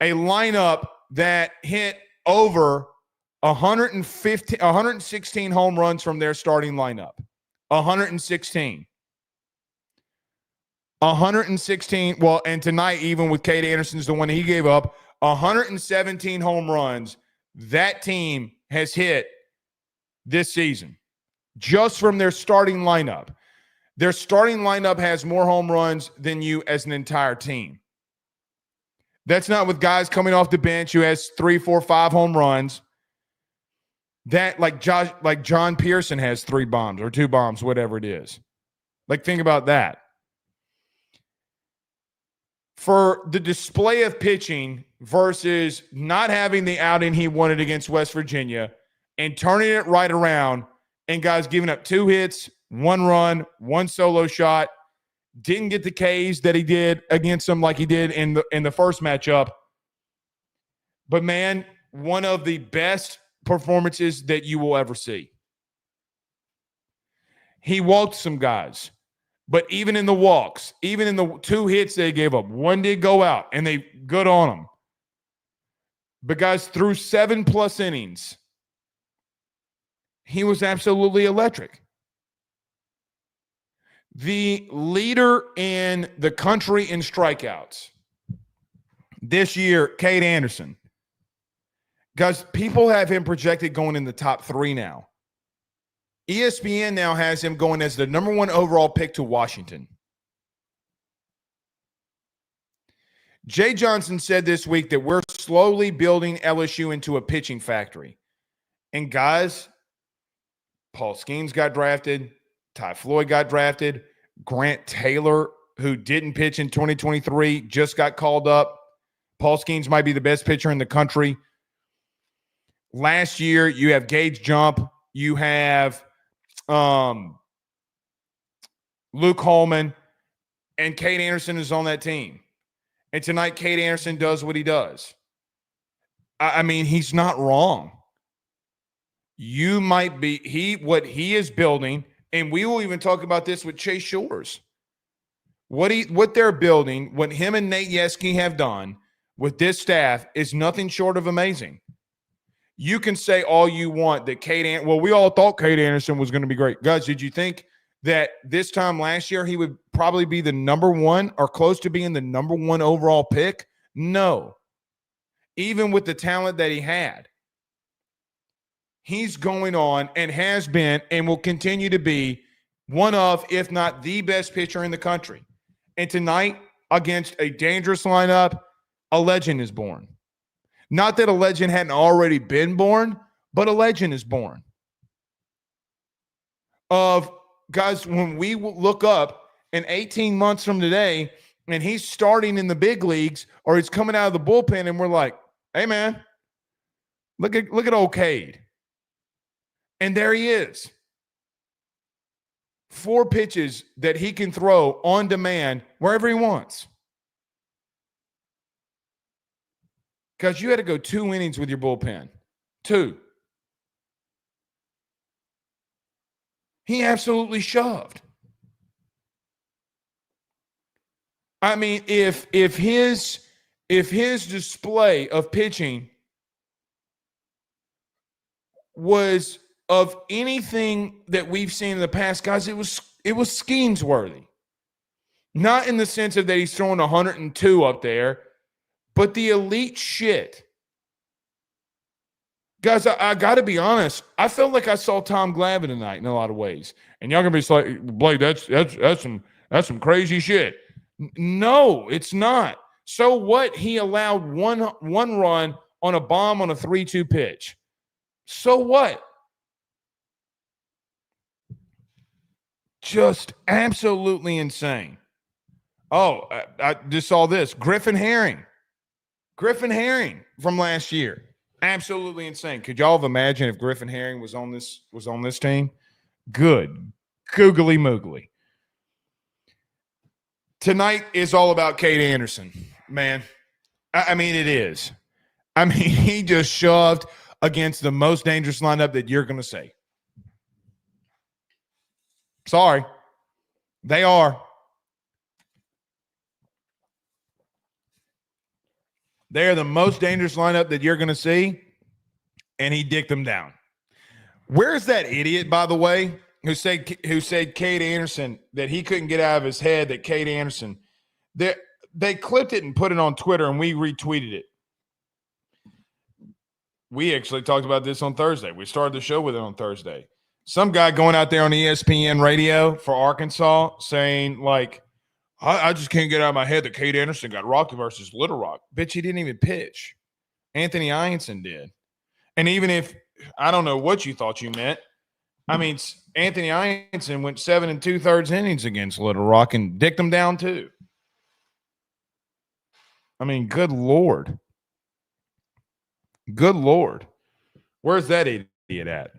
A lineup that hit over 116 home runs from their starting lineup. 116. 116. Well, and tonight, even with Cade Anderson's the one he gave up, 117 home runs that team has hit this season just from their starting lineup. Their starting lineup has more home runs than you as an entire team. That's not with guys coming off the bench who has 3, 4, 5 home runs. That like John Pearson has 3 bombs or 2 bombs, whatever it is. Like, think about that. For the display of pitching versus not having the outing he wanted against West Virginia and turning it right around, and guys giving up 2 hits, 1 run, 1 solo shot, didn't get the Ks that he did against them like he did in the first matchup. But, man, one of the best performances that you will ever see. He walked some guys. But even in the walks, even in the 2 hits they gave up, 1 did go out, and they good on them. But guys, through 7+ innings, he was absolutely electric. The leader in the country in strikeouts this year, Cade Anderson. Guys, people have him projected going in the top 3 now. ESPN now has him going as the number 1 overall pick to Washington. Jay Johnson said this week that we're slowly building LSU into a pitching factory. And guys, Paul Skeens got drafted. Ty Floyd got drafted. Grant Taylor, who didn't pitch in 2023, just got called up. Paul Skeens might be the best pitcher in the country. Last year, you have Gage Jump. You have Luke Holman, and Cade Anderson is on that team. And tonight, Cade Anderson does what he does. I mean, he's not wrong. You might be what he is building, and we will even talk about this with Chase Shores. What they're building, what him and Nate Yeske have done with this staff is nothing short of amazing. You can say all you want that we all thought Cade Anderson was going to be great. Guys, did you think that this time last year he would probably be the number 1 or close to being the number 1 overall pick? No. Even with the talent that he had. He's going on and has been and will continue to be one of, if not the best pitcher in the country. And tonight, against a dangerous lineup, a legend is born. Not that a legend hadn't already been born, but a legend is born. Of guys, when we look up in 18 months from today and he's starting in the big leagues or he's coming out of the bullpen and we're like, hey, man, look at old Cade. And there he is. 4 pitches that he can throw on demand wherever he wants. Because you had to go 2 innings with your bullpen. 2. He absolutely shoved. I mean, if his display of pitching was of anything that we've seen in the past, guys, it was Skeens worthy. Not in the sense of that he's throwing 102 up there, but the elite shit. Guys, I got to be honest. I felt like I saw Tom Glavine tonight in a lot of ways. And y'all going to be like, Blake, that's some crazy shit. No, it's not. So what? He allowed one run on a bomb on a 3-2 pitch. So what? Just absolutely insane. Oh, I just saw this. Griffin Herring from last year. Absolutely insane. Could y'all have imagined if Griffin Herring was on this team? Good. Googly moogly. Tonight is all about Cade Anderson, man. I mean, it is. I mean, he just shoved against the most dangerous lineup that you're going to see. Sorry. They are. They're the most dangerous lineup that you're going to see, and he dicked them down. Where's that idiot, by the way, who said Cade Anderson, that he couldn't get out of his head that Cade Anderson, they clipped it and put it on Twitter, and we retweeted it. We actually talked about this on Thursday. We started the show with it on Thursday. Some guy going out there on ESPN radio for Arkansas saying, like, I just can't get out of my head that Cade Anderson got rocked versus Little Rock. Bitch, he didn't even pitch. Anthony Ianson did. And even if, I don't know what you thought you meant, I mean, Anthony Ianson went 7 2/3 innings against Little Rock and dicked them down too. I mean, good Lord. Good Lord. Where's that idiot at?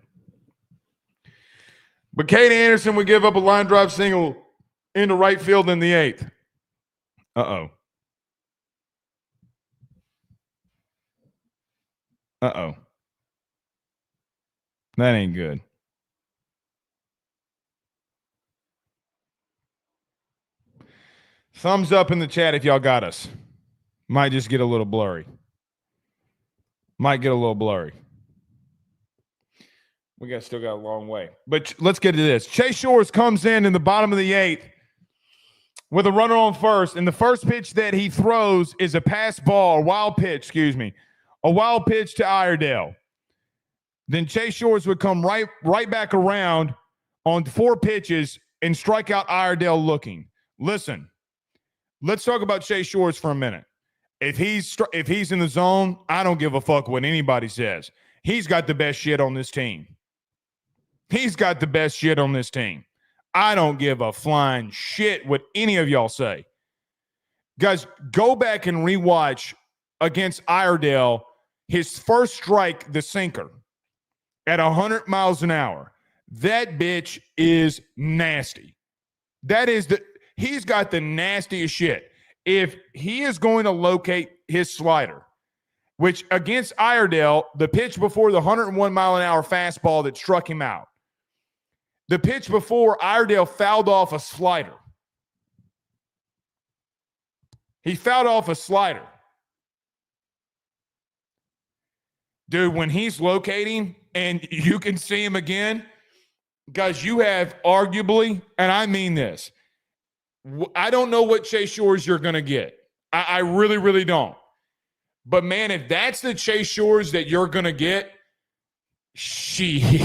But Cade Anderson would give up a line drive single into right field in the 8th. Uh-oh. Uh-oh. That ain't good. Thumbs up in the chat if y'all got us. Might just get a little blurry. Might get a little blurry. We still got a long way. But let's get to this. Chase Shores comes in the bottom of the 8th with a runner on first. And the first pitch that he throws is a pass ball, a wild pitch to Iredale. Then Chase Shores would come right back around on 4 pitches and strike out Iredale looking. Listen, let's talk about Chase Shores for a minute. If he's in the zone, I don't give a fuck what anybody says. He's got the best shit on this team. He's got the best shit on this team. I don't give a flying shit what any of y'all say. Guys, go back and rewatch against Iredale his first strike, the sinker, at 100 miles an hour. That bitch is nasty. He's got the nastiest shit. If he is going to locate his slider, which against Iredale, the pitch before the 101 mile an hour fastball that struck him out, the pitch before Iredale fouled off a slider. He fouled off a slider. Dude, when he's locating and you can see him again, guys, you have arguably, and I mean this, I don't know what Chase Shores you're going to get. I really, really don't. But, man, if that's the Chase Shores that you're going to get, shit.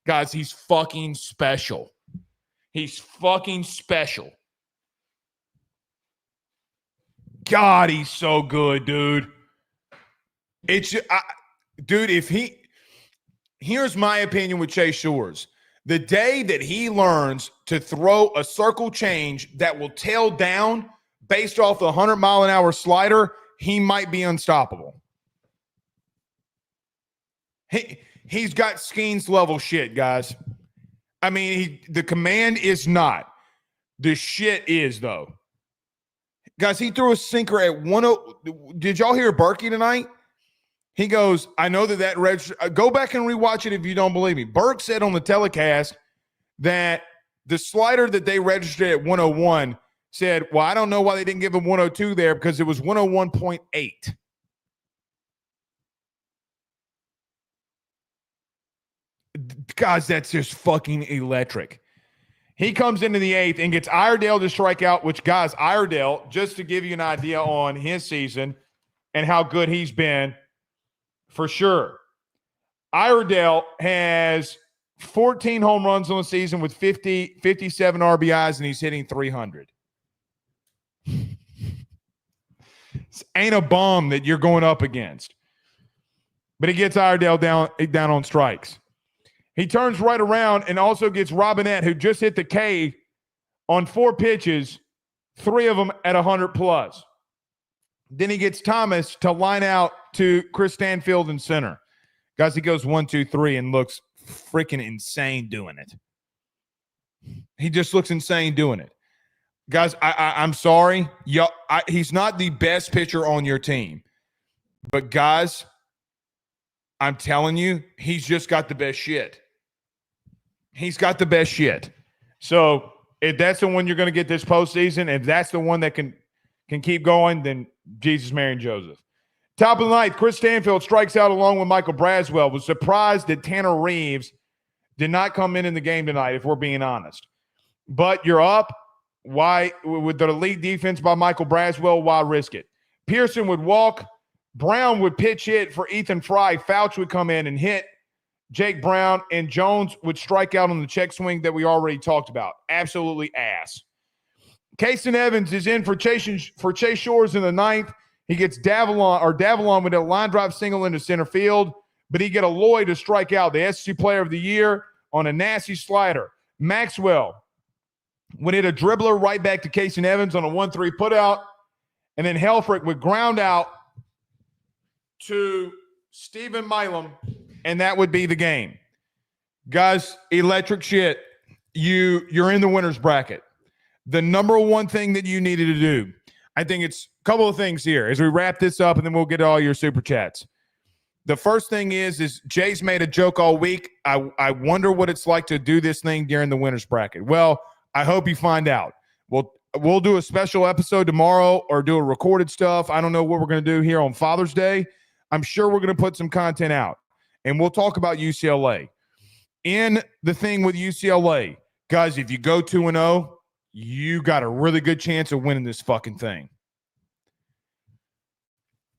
Guys, he's fucking special. He's fucking special. God, he's so good, dude. Here's my opinion with Chase Shores. The day that he learns to throw a circle change that will tail down based off the 100-mile-an-hour slider, he might be unstoppable. He's got Skeens level shit, guys. I mean, the command is not. The shit is, though. Guys, he threw a sinker at 1-0. Did y'all hear Berkey tonight? He goes, I know that register. Go back and rewatch it if you don't believe me. Burke said on the telecast that the slider that they registered at 101 said, well, I don't know why they didn't give him 102 there because it was 101.8. Guys, that's just fucking electric. He comes into the 8th and gets Iredale to strike out, which, guys, Iredale, just to give you an idea on his season and how good he's been, for sure. Iredale has 14 home runs on the season with 57 RBIs, and he's hitting 300. This ain't a bomb that you're going up against. But he gets Iredale down on strikes. He turns right around and also gets Robinette, who just hit the K on 4 pitches, 3 of them at 100+. Then he gets Thomas to line out to Chris Stanfield in center. Guys, he goes 1, 2, 3 and looks freaking insane doing it. He just looks insane doing it. Guys, I'm sorry. He's not the best pitcher on your team. But, guys, I'm telling you, he's just got the best shit. He's got the best shit. So if that's the one you're going to get this postseason, if that's the one that can keep going, then Jesus, Mary, and Joseph. Top of the ninth, Chris Stanfield strikes out along with Michael Braswell. Was surprised that Tanner Reeves did not come in the game tonight, if we're being honest. But you're up. Why, with the elite defense by Michael Braswell, why risk it? Pearson would walk. Brown would pitch hit for Ethan Fry. Fouch would come in and hit Jake Brown, and Jones would strike out on the check swing that we already talked about. Absolutely ass. Kason Evans is in for Chase Shores in the ninth. He gets Davalon with a line drive single into center field, but he get a Lloyd to strike out, the SEC Player of the Year, on a nasty slider. Maxwell would hit a dribbler right back to Kason Evans on a 1-3 putout, and then Helfrich would ground out to Stephen Milam, and that would be the game. Guys, electric shit. You're in the winner's bracket. The number one thing that you needed to do, I think it's a couple of things here as we wrap this up, and then we'll get to all your super chats. The first thing is Jay's made a joke all week. I wonder what it's like to do this thing during the winner's bracket. Well, I hope you find out. We'll do a special episode tomorrow or do a recorded stuff. I don't know what we're going to do here on Father's Day. I'm sure we're going to put some content out, and we'll talk about UCLA. In the thing with UCLA, guys, if you go 2-0, you got a really good chance of winning this fucking thing.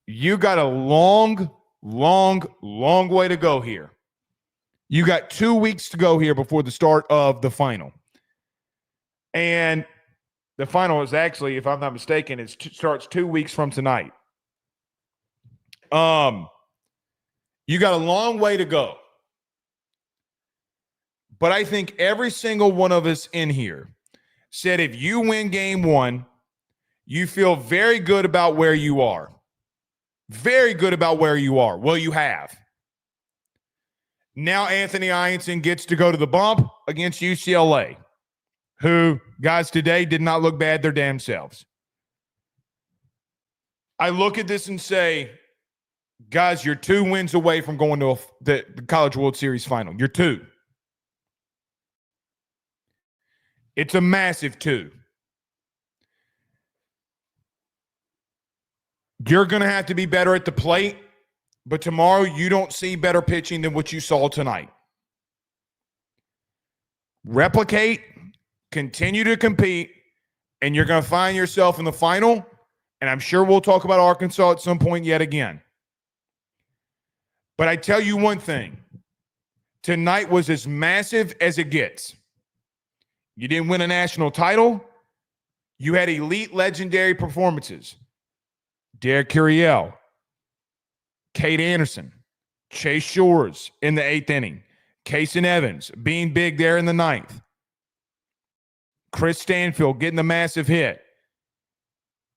You got a long way to go here. You got 2 weeks to go here before the start of the final. And the final is actually, if I'm not mistaken, it starts 2 weeks from tonight. You got a long way to go. But I think every single one of us in here said if you win game one, you feel very good about where you are. Very good about where you are. Well, you have. Now Anthony Ianson gets to go to the bump against UCLA, who, guys, today did not look bad their damn selves. I look at this and say, guys, you're 2 wins away from going to the College World Series final. You're 2. It's a massive 2. You're going to have to be better at the plate, but tomorrow you don't see better pitching than what you saw tonight. Replicate, continue to compete, and you're going to find yourself in the final, and I'm sure we'll talk about Arkansas at some point yet again. But I tell you one thing. Tonight was as massive as it gets. You didn't win a national title. You had elite, legendary performances. Derek Curiel, Kate Anderson, Chase Shores in the 8th inning, Kason Evans being big there in the 9th, Chris Stanfield getting the massive hit,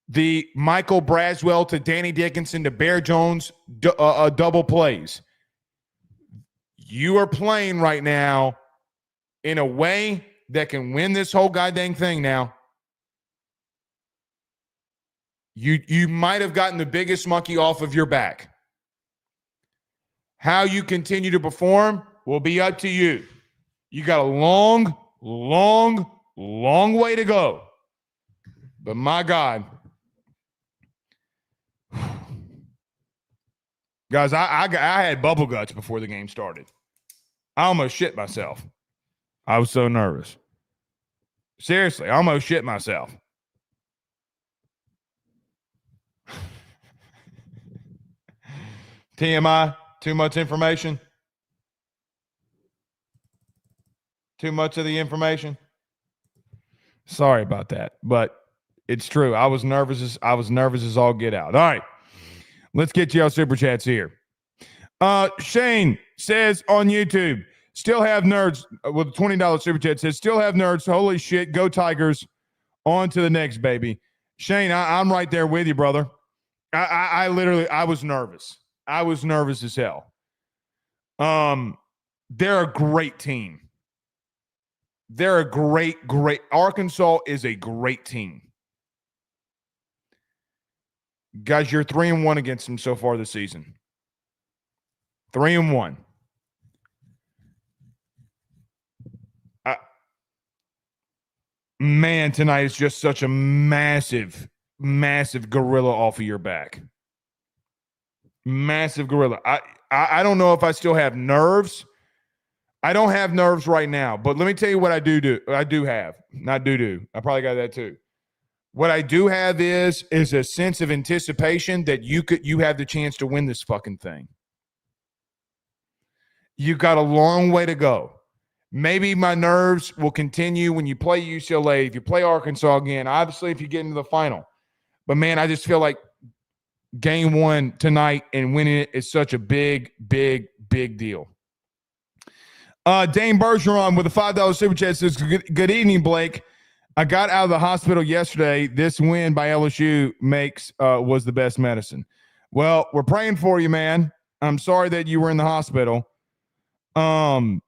the Michael Braswell to Danny Dickinson to Bear Jones double plays. You are playing right now in a way that can win this whole goddamn thing now. You might have gotten the biggest monkey off of your back. How you continue to perform will be up to you. You got a long way to go. But my God. Guys, I had bubble guts before the game started. I almost shit myself. I was so nervous. Seriously, I almost shit myself. TMI, too much information. Too much of the information. Sorry about that, but it's true. I was nervous as all get out. All right, let's get you our super chats here. Shane says on YouTube, still have nerds with a $20 super chat, says still have nerds. Holy shit, go Tigers. On to the next, baby. Shane, I'm right there with you, brother. I was nervous. I was nervous as hell. They're a great team. They're a great. Arkansas is a great team. Guys, you're 3-1 against them so far this season. 3-1. Man, tonight is just such a massive gorilla off of your back. Massive gorilla. I don't know if I still have nerves. I don't have nerves right now, but let me tell you what I do. I do have. Not do. I probably got that too. What I do have is a sense of anticipation that you have the chance to win this fucking thing. You got a long way to go. Maybe my nerves will continue when you play UCLA, if you play Arkansas again, obviously if you get into the final. But, man, I just feel like game one tonight and winning it is such a big, big, big deal. Dane Bergeron with a $5 super chat says, good evening, Blake. I got out of the hospital yesterday. This win by LSU was the best medicine. Well, we're praying for you, man. I'm sorry that you were in the hospital. I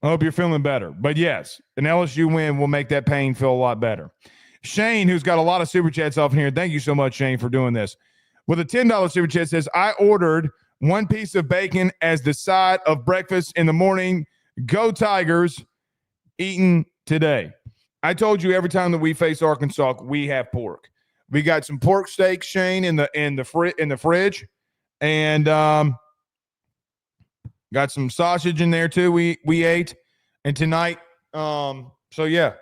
hope you're feeling better. But, yes, an LSU win will make that pain feel a lot better. Shane, who's got a lot of super chats off in here, thank you so much, Shane, for doing this. With a $10 super chat says, I ordered one piece of bacon as the side of breakfast in the morning. Go Tigers, eaten today. I told you every time that we face Arkansas, we have pork. We got some pork steaks, Shane, in the fridge, and got some sausage in there too. We ate, and tonight, so yeah,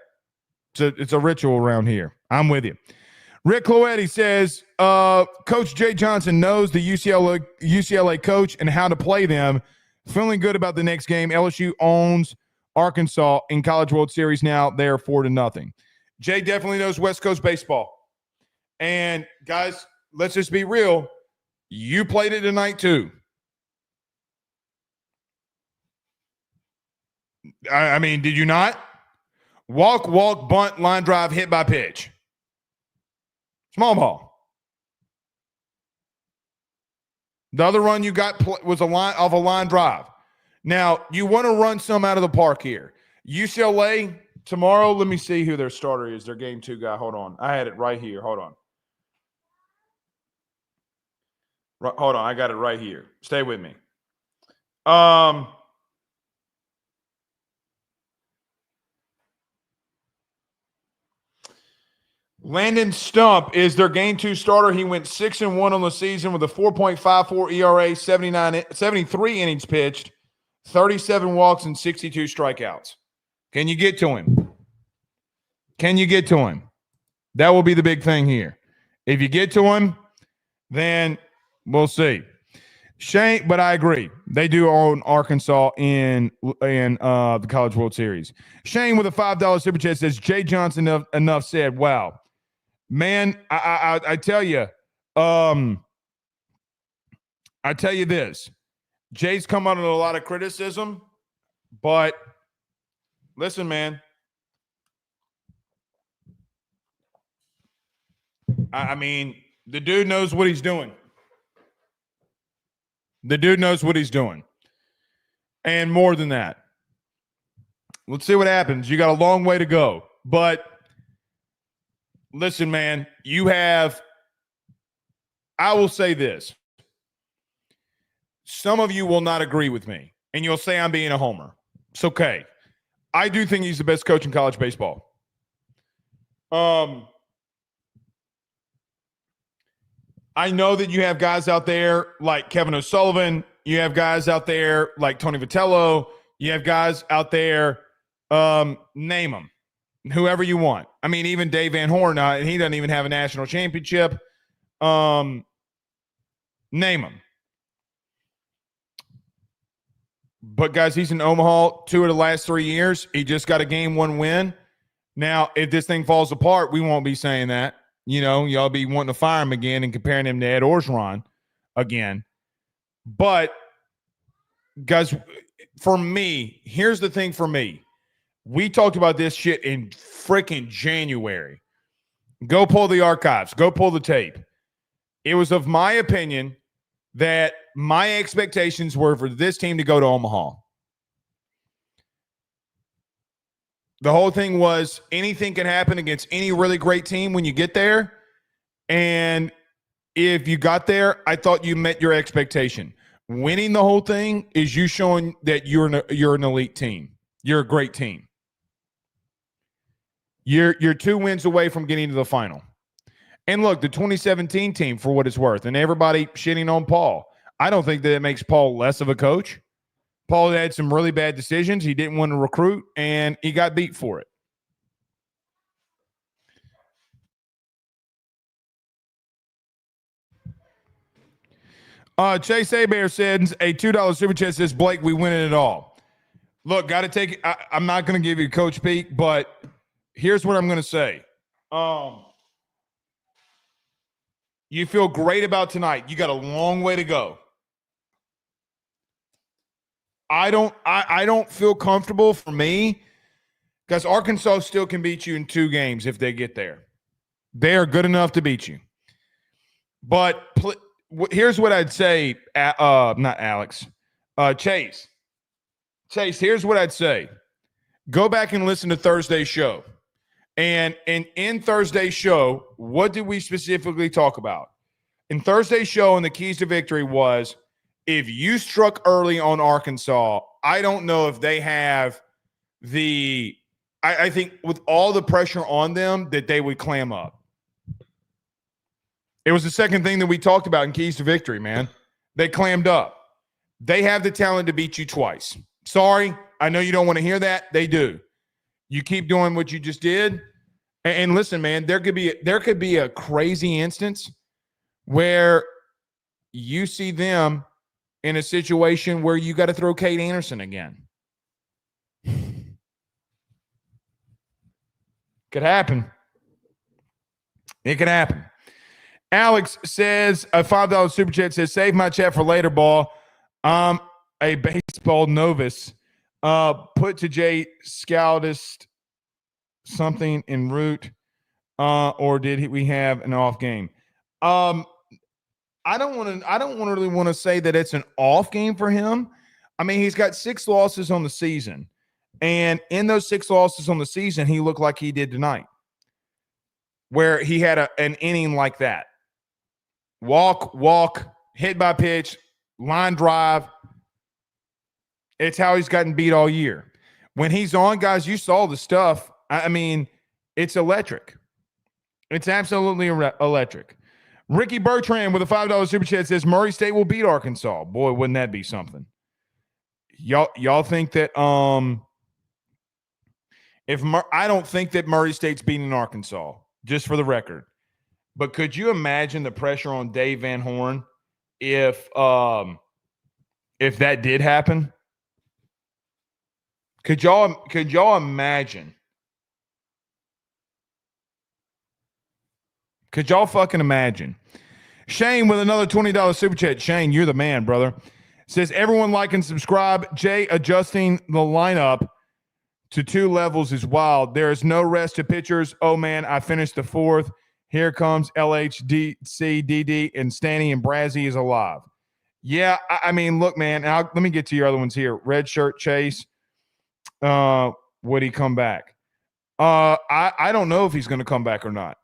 it's a ritual around here. I'm with you. Rick Cloetti says, Coach Jay Johnson knows the UCLA coach and how to play them. Feeling good about the next game. LSU owns Arkansas in College World Series now. They are 4-0. Jay definitely knows West Coast baseball. And, guys, let's just be real. You played it tonight, too. I mean, did you not? Walk, bunt, line drive, hit by pitch. Small ball. The other run you got was a line drive. Now, you want to run some out of the park here. UCLA, tomorrow, let me see who their starter is, their game 2 guy. Hold on. I had it right here. Hold on. Hold on. I got it right here. Stay with me. Landon Stump is their game 2 starter. He went 6-1 on the season with a 4.54 ERA, 73 innings pitched, 37 walks, and 62 strikeouts. Can you get to him? That will be the big thing here. If you get to him, then we'll see. Shane, but I agree. They do own Arkansas in the College World Series. Shane with a $5 super chat says, Jay Johnson enough said, wow. Man, I tell you, I tell you this. Jay's come under a lot of criticism, but listen, man. I mean, the dude knows what he's doing. And more than that. Let's see what happens. You got a long way to go. But listen, man, I will say this. Some of you will not agree with me, and you'll say I'm being a homer. It's okay. I do think he's the best coach in college baseball. I know that you have guys out there like Kevin O'Sullivan. You have guys out there like Tony Vitello. You have guys out there, name them, whoever you want. I mean, even Dave Van Horn, he doesn't even have a national championship. Name them. But, guys, he's in Omaha 2 of the last 3 years. He just got a game 1 win. Now, if this thing falls apart, we won't be saying that. You know, y'all be wanting to fire him again and comparing him to Ed Orgeron again. But, guys, for me, here's the thing for me. We talked about this shit in freaking January. Go pull the archives. Go pull the tape. It was of my opinion that my expectations were for this team to go to Omaha. The whole thing was anything can happen against any really great team when you get there. And if you got there, I thought you met your expectation. Winning the whole thing is you showing that you're an elite team. You're a great team. You're 2 wins away from getting to the final. And look, the 2017 team, for what it's worth, and everybody shitting on Paul. I don't think that it makes Paul less of a coach. Paul had some really bad decisions. He didn't want to recruit, and he got beat for it. Chase Abear sends a $2 super chat, says, Blake, we win it all. Look, got to take it. I'm not going to give you Coach Pete, but here's what I'm going to say. You feel great about tonight. You got a long way to go. I don't feel comfortable for me because Arkansas still can beat you in 2 games if they get there. They are good enough to beat you. But here's what I'd say, not Alex, Chase. Chase, here's what I'd say. Go back and listen to Thursday's show. And in Thursday's show, what did we specifically talk about? In Thursday's show, and the keys to victory was, if you struck early on Arkansas, I don't know if they have I think with all the pressure on them that they would clam up. It was the second thing that we talked about in keys to victory, man. They clammed up. They have the talent to beat you twice. Sorry, I know you don't want to hear that. They do. You keep doing what you just did. And listen, man, there could be a crazy instance where you see them in a situation where you got to throw Kate Anderson again. Could happen. It could happen. Alex says, a $5 super chat says, save my chat for later, ball. A baseball novice. Put to Jay Scoutist something en route. Or did we have an off game? I don't really want to say that it's an off game for him. I mean, he's got 6 losses on the season. And in those 6 losses on the season, he looked like he did tonight, where he had an inning like that. Walk, hit by pitch, line drive. It's how he's gotten beat all year. When he's on, guys, you saw the stuff. I mean, it's electric. It's absolutely electric. Ricky Bertrand with a $5 super chat says Murray State will beat Arkansas. Boy, wouldn't that be something? Y'all think that I don't think that Murray State's beating Arkansas, just for the record. But could you imagine the pressure on Dave Van Horn if that did happen? Could y'all imagine? Could y'all fucking imagine? Shane with another $20 super chat. Shane, you're the man, brother. Says everyone like and subscribe. Jay adjusting the lineup to 2 levels is wild. There is no rest to pitchers. Oh man, I finished the 4th. Here comes LHDCDD and Stanny and Brazzy is alive. Yeah, I mean, look, man. Let me get to your other ones here. Red shirt Chase. Would he come back? I don't know if he's going to come back or not.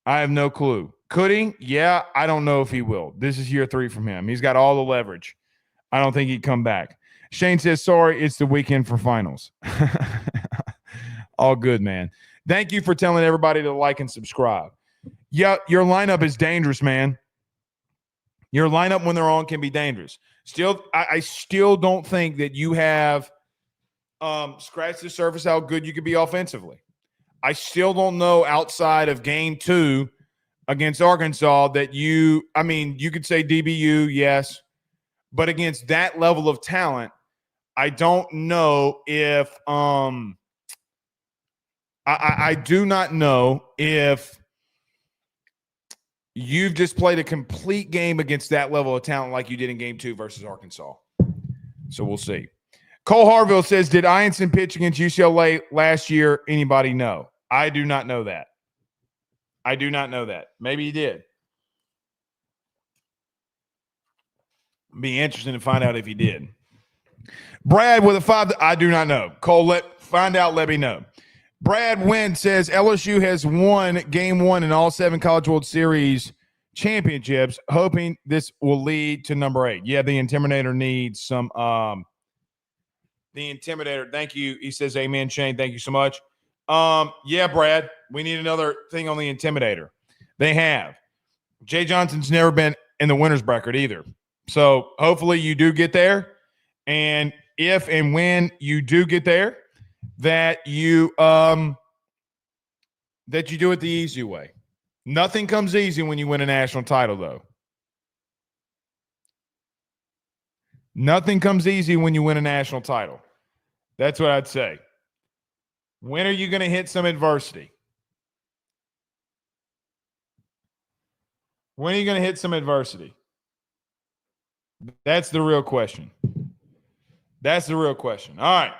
I have no clue. Could he? Yeah, I don't know if he will. This is year 3 from him. He's got all the leverage. I don't think he'd come back. Shane says, sorry, it's the weekend for finals. All good, man. Thank you for telling everybody to like and subscribe. Yeah, your lineup is dangerous, man. Your lineup when they're on can be dangerous. Still, I still don't think that you have scratched the surface how good you could be offensively. I still don't know outside of game 2 against Arkansas that you could say DBU, yes, but against that level of talent, I don't know if I do not know if you've just played a complete game against that level of talent like you did in game 2 versus Arkansas. So we'll see. Cole Harville says, did Ianson pitch against UCLA last year? Anybody know? I do not know that. Maybe he did. Be interesting to find out if he did. Brad with a 5. I do not know. Cole, find out. Let me know. Brad Wynn says LSU has won game 1 in all 7 College World Series championships, hoping this will lead to number 8. Yeah, the Intimidator needs some the Intimidator. Thank you. He says, amen, Shane. Thank you so much. Yeah, Brad, we need another thing on the Intimidator. They have. Jay Johnson's never been in the winner's bracket either. So hopefully you do get there. And if and when you do get there, that you do it the easy way. Nothing comes easy when you win a national title, though. Nothing comes easy when you win a national title. That's what I'd say. When are you going to hit some adversity? When are you going to hit some adversity? That's the real question. That's the real question. All right.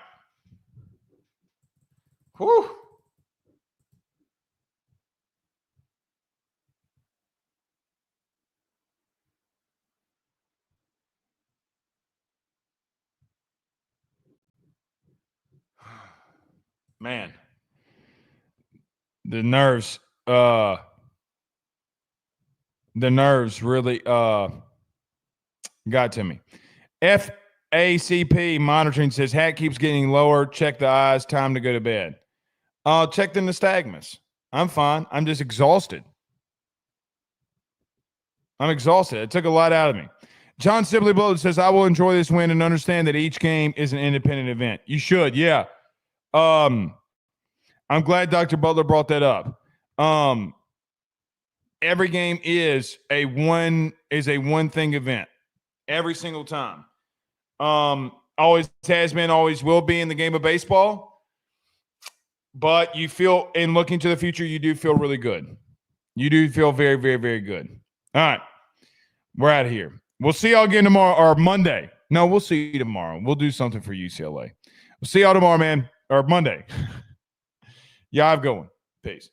Whew. Man. The nerves really got to me. FACP monitoring says hat keeps getting lower. Check the eyes. Time to go to bed. Check the nystagmus. I'm fine. I'm just exhausted. It took a lot out of me. John Sibley Bloated says, I will enjoy this win and understand that each game is an independent event. You should, yeah. I'm glad Dr. Butler brought that up. Every game is a one thing event. Every single time. Always has been, always will be in the game of baseball. But you feel, in looking to the future, you do feel really good. You do feel very, very, very good. All right. We're out of here. We'll see y'all again tomorrow or Monday. No, we'll see you tomorrow. We'll do something for UCLA. We'll see y'all tomorrow, man. Or Monday. Yeah, I've going. Peace.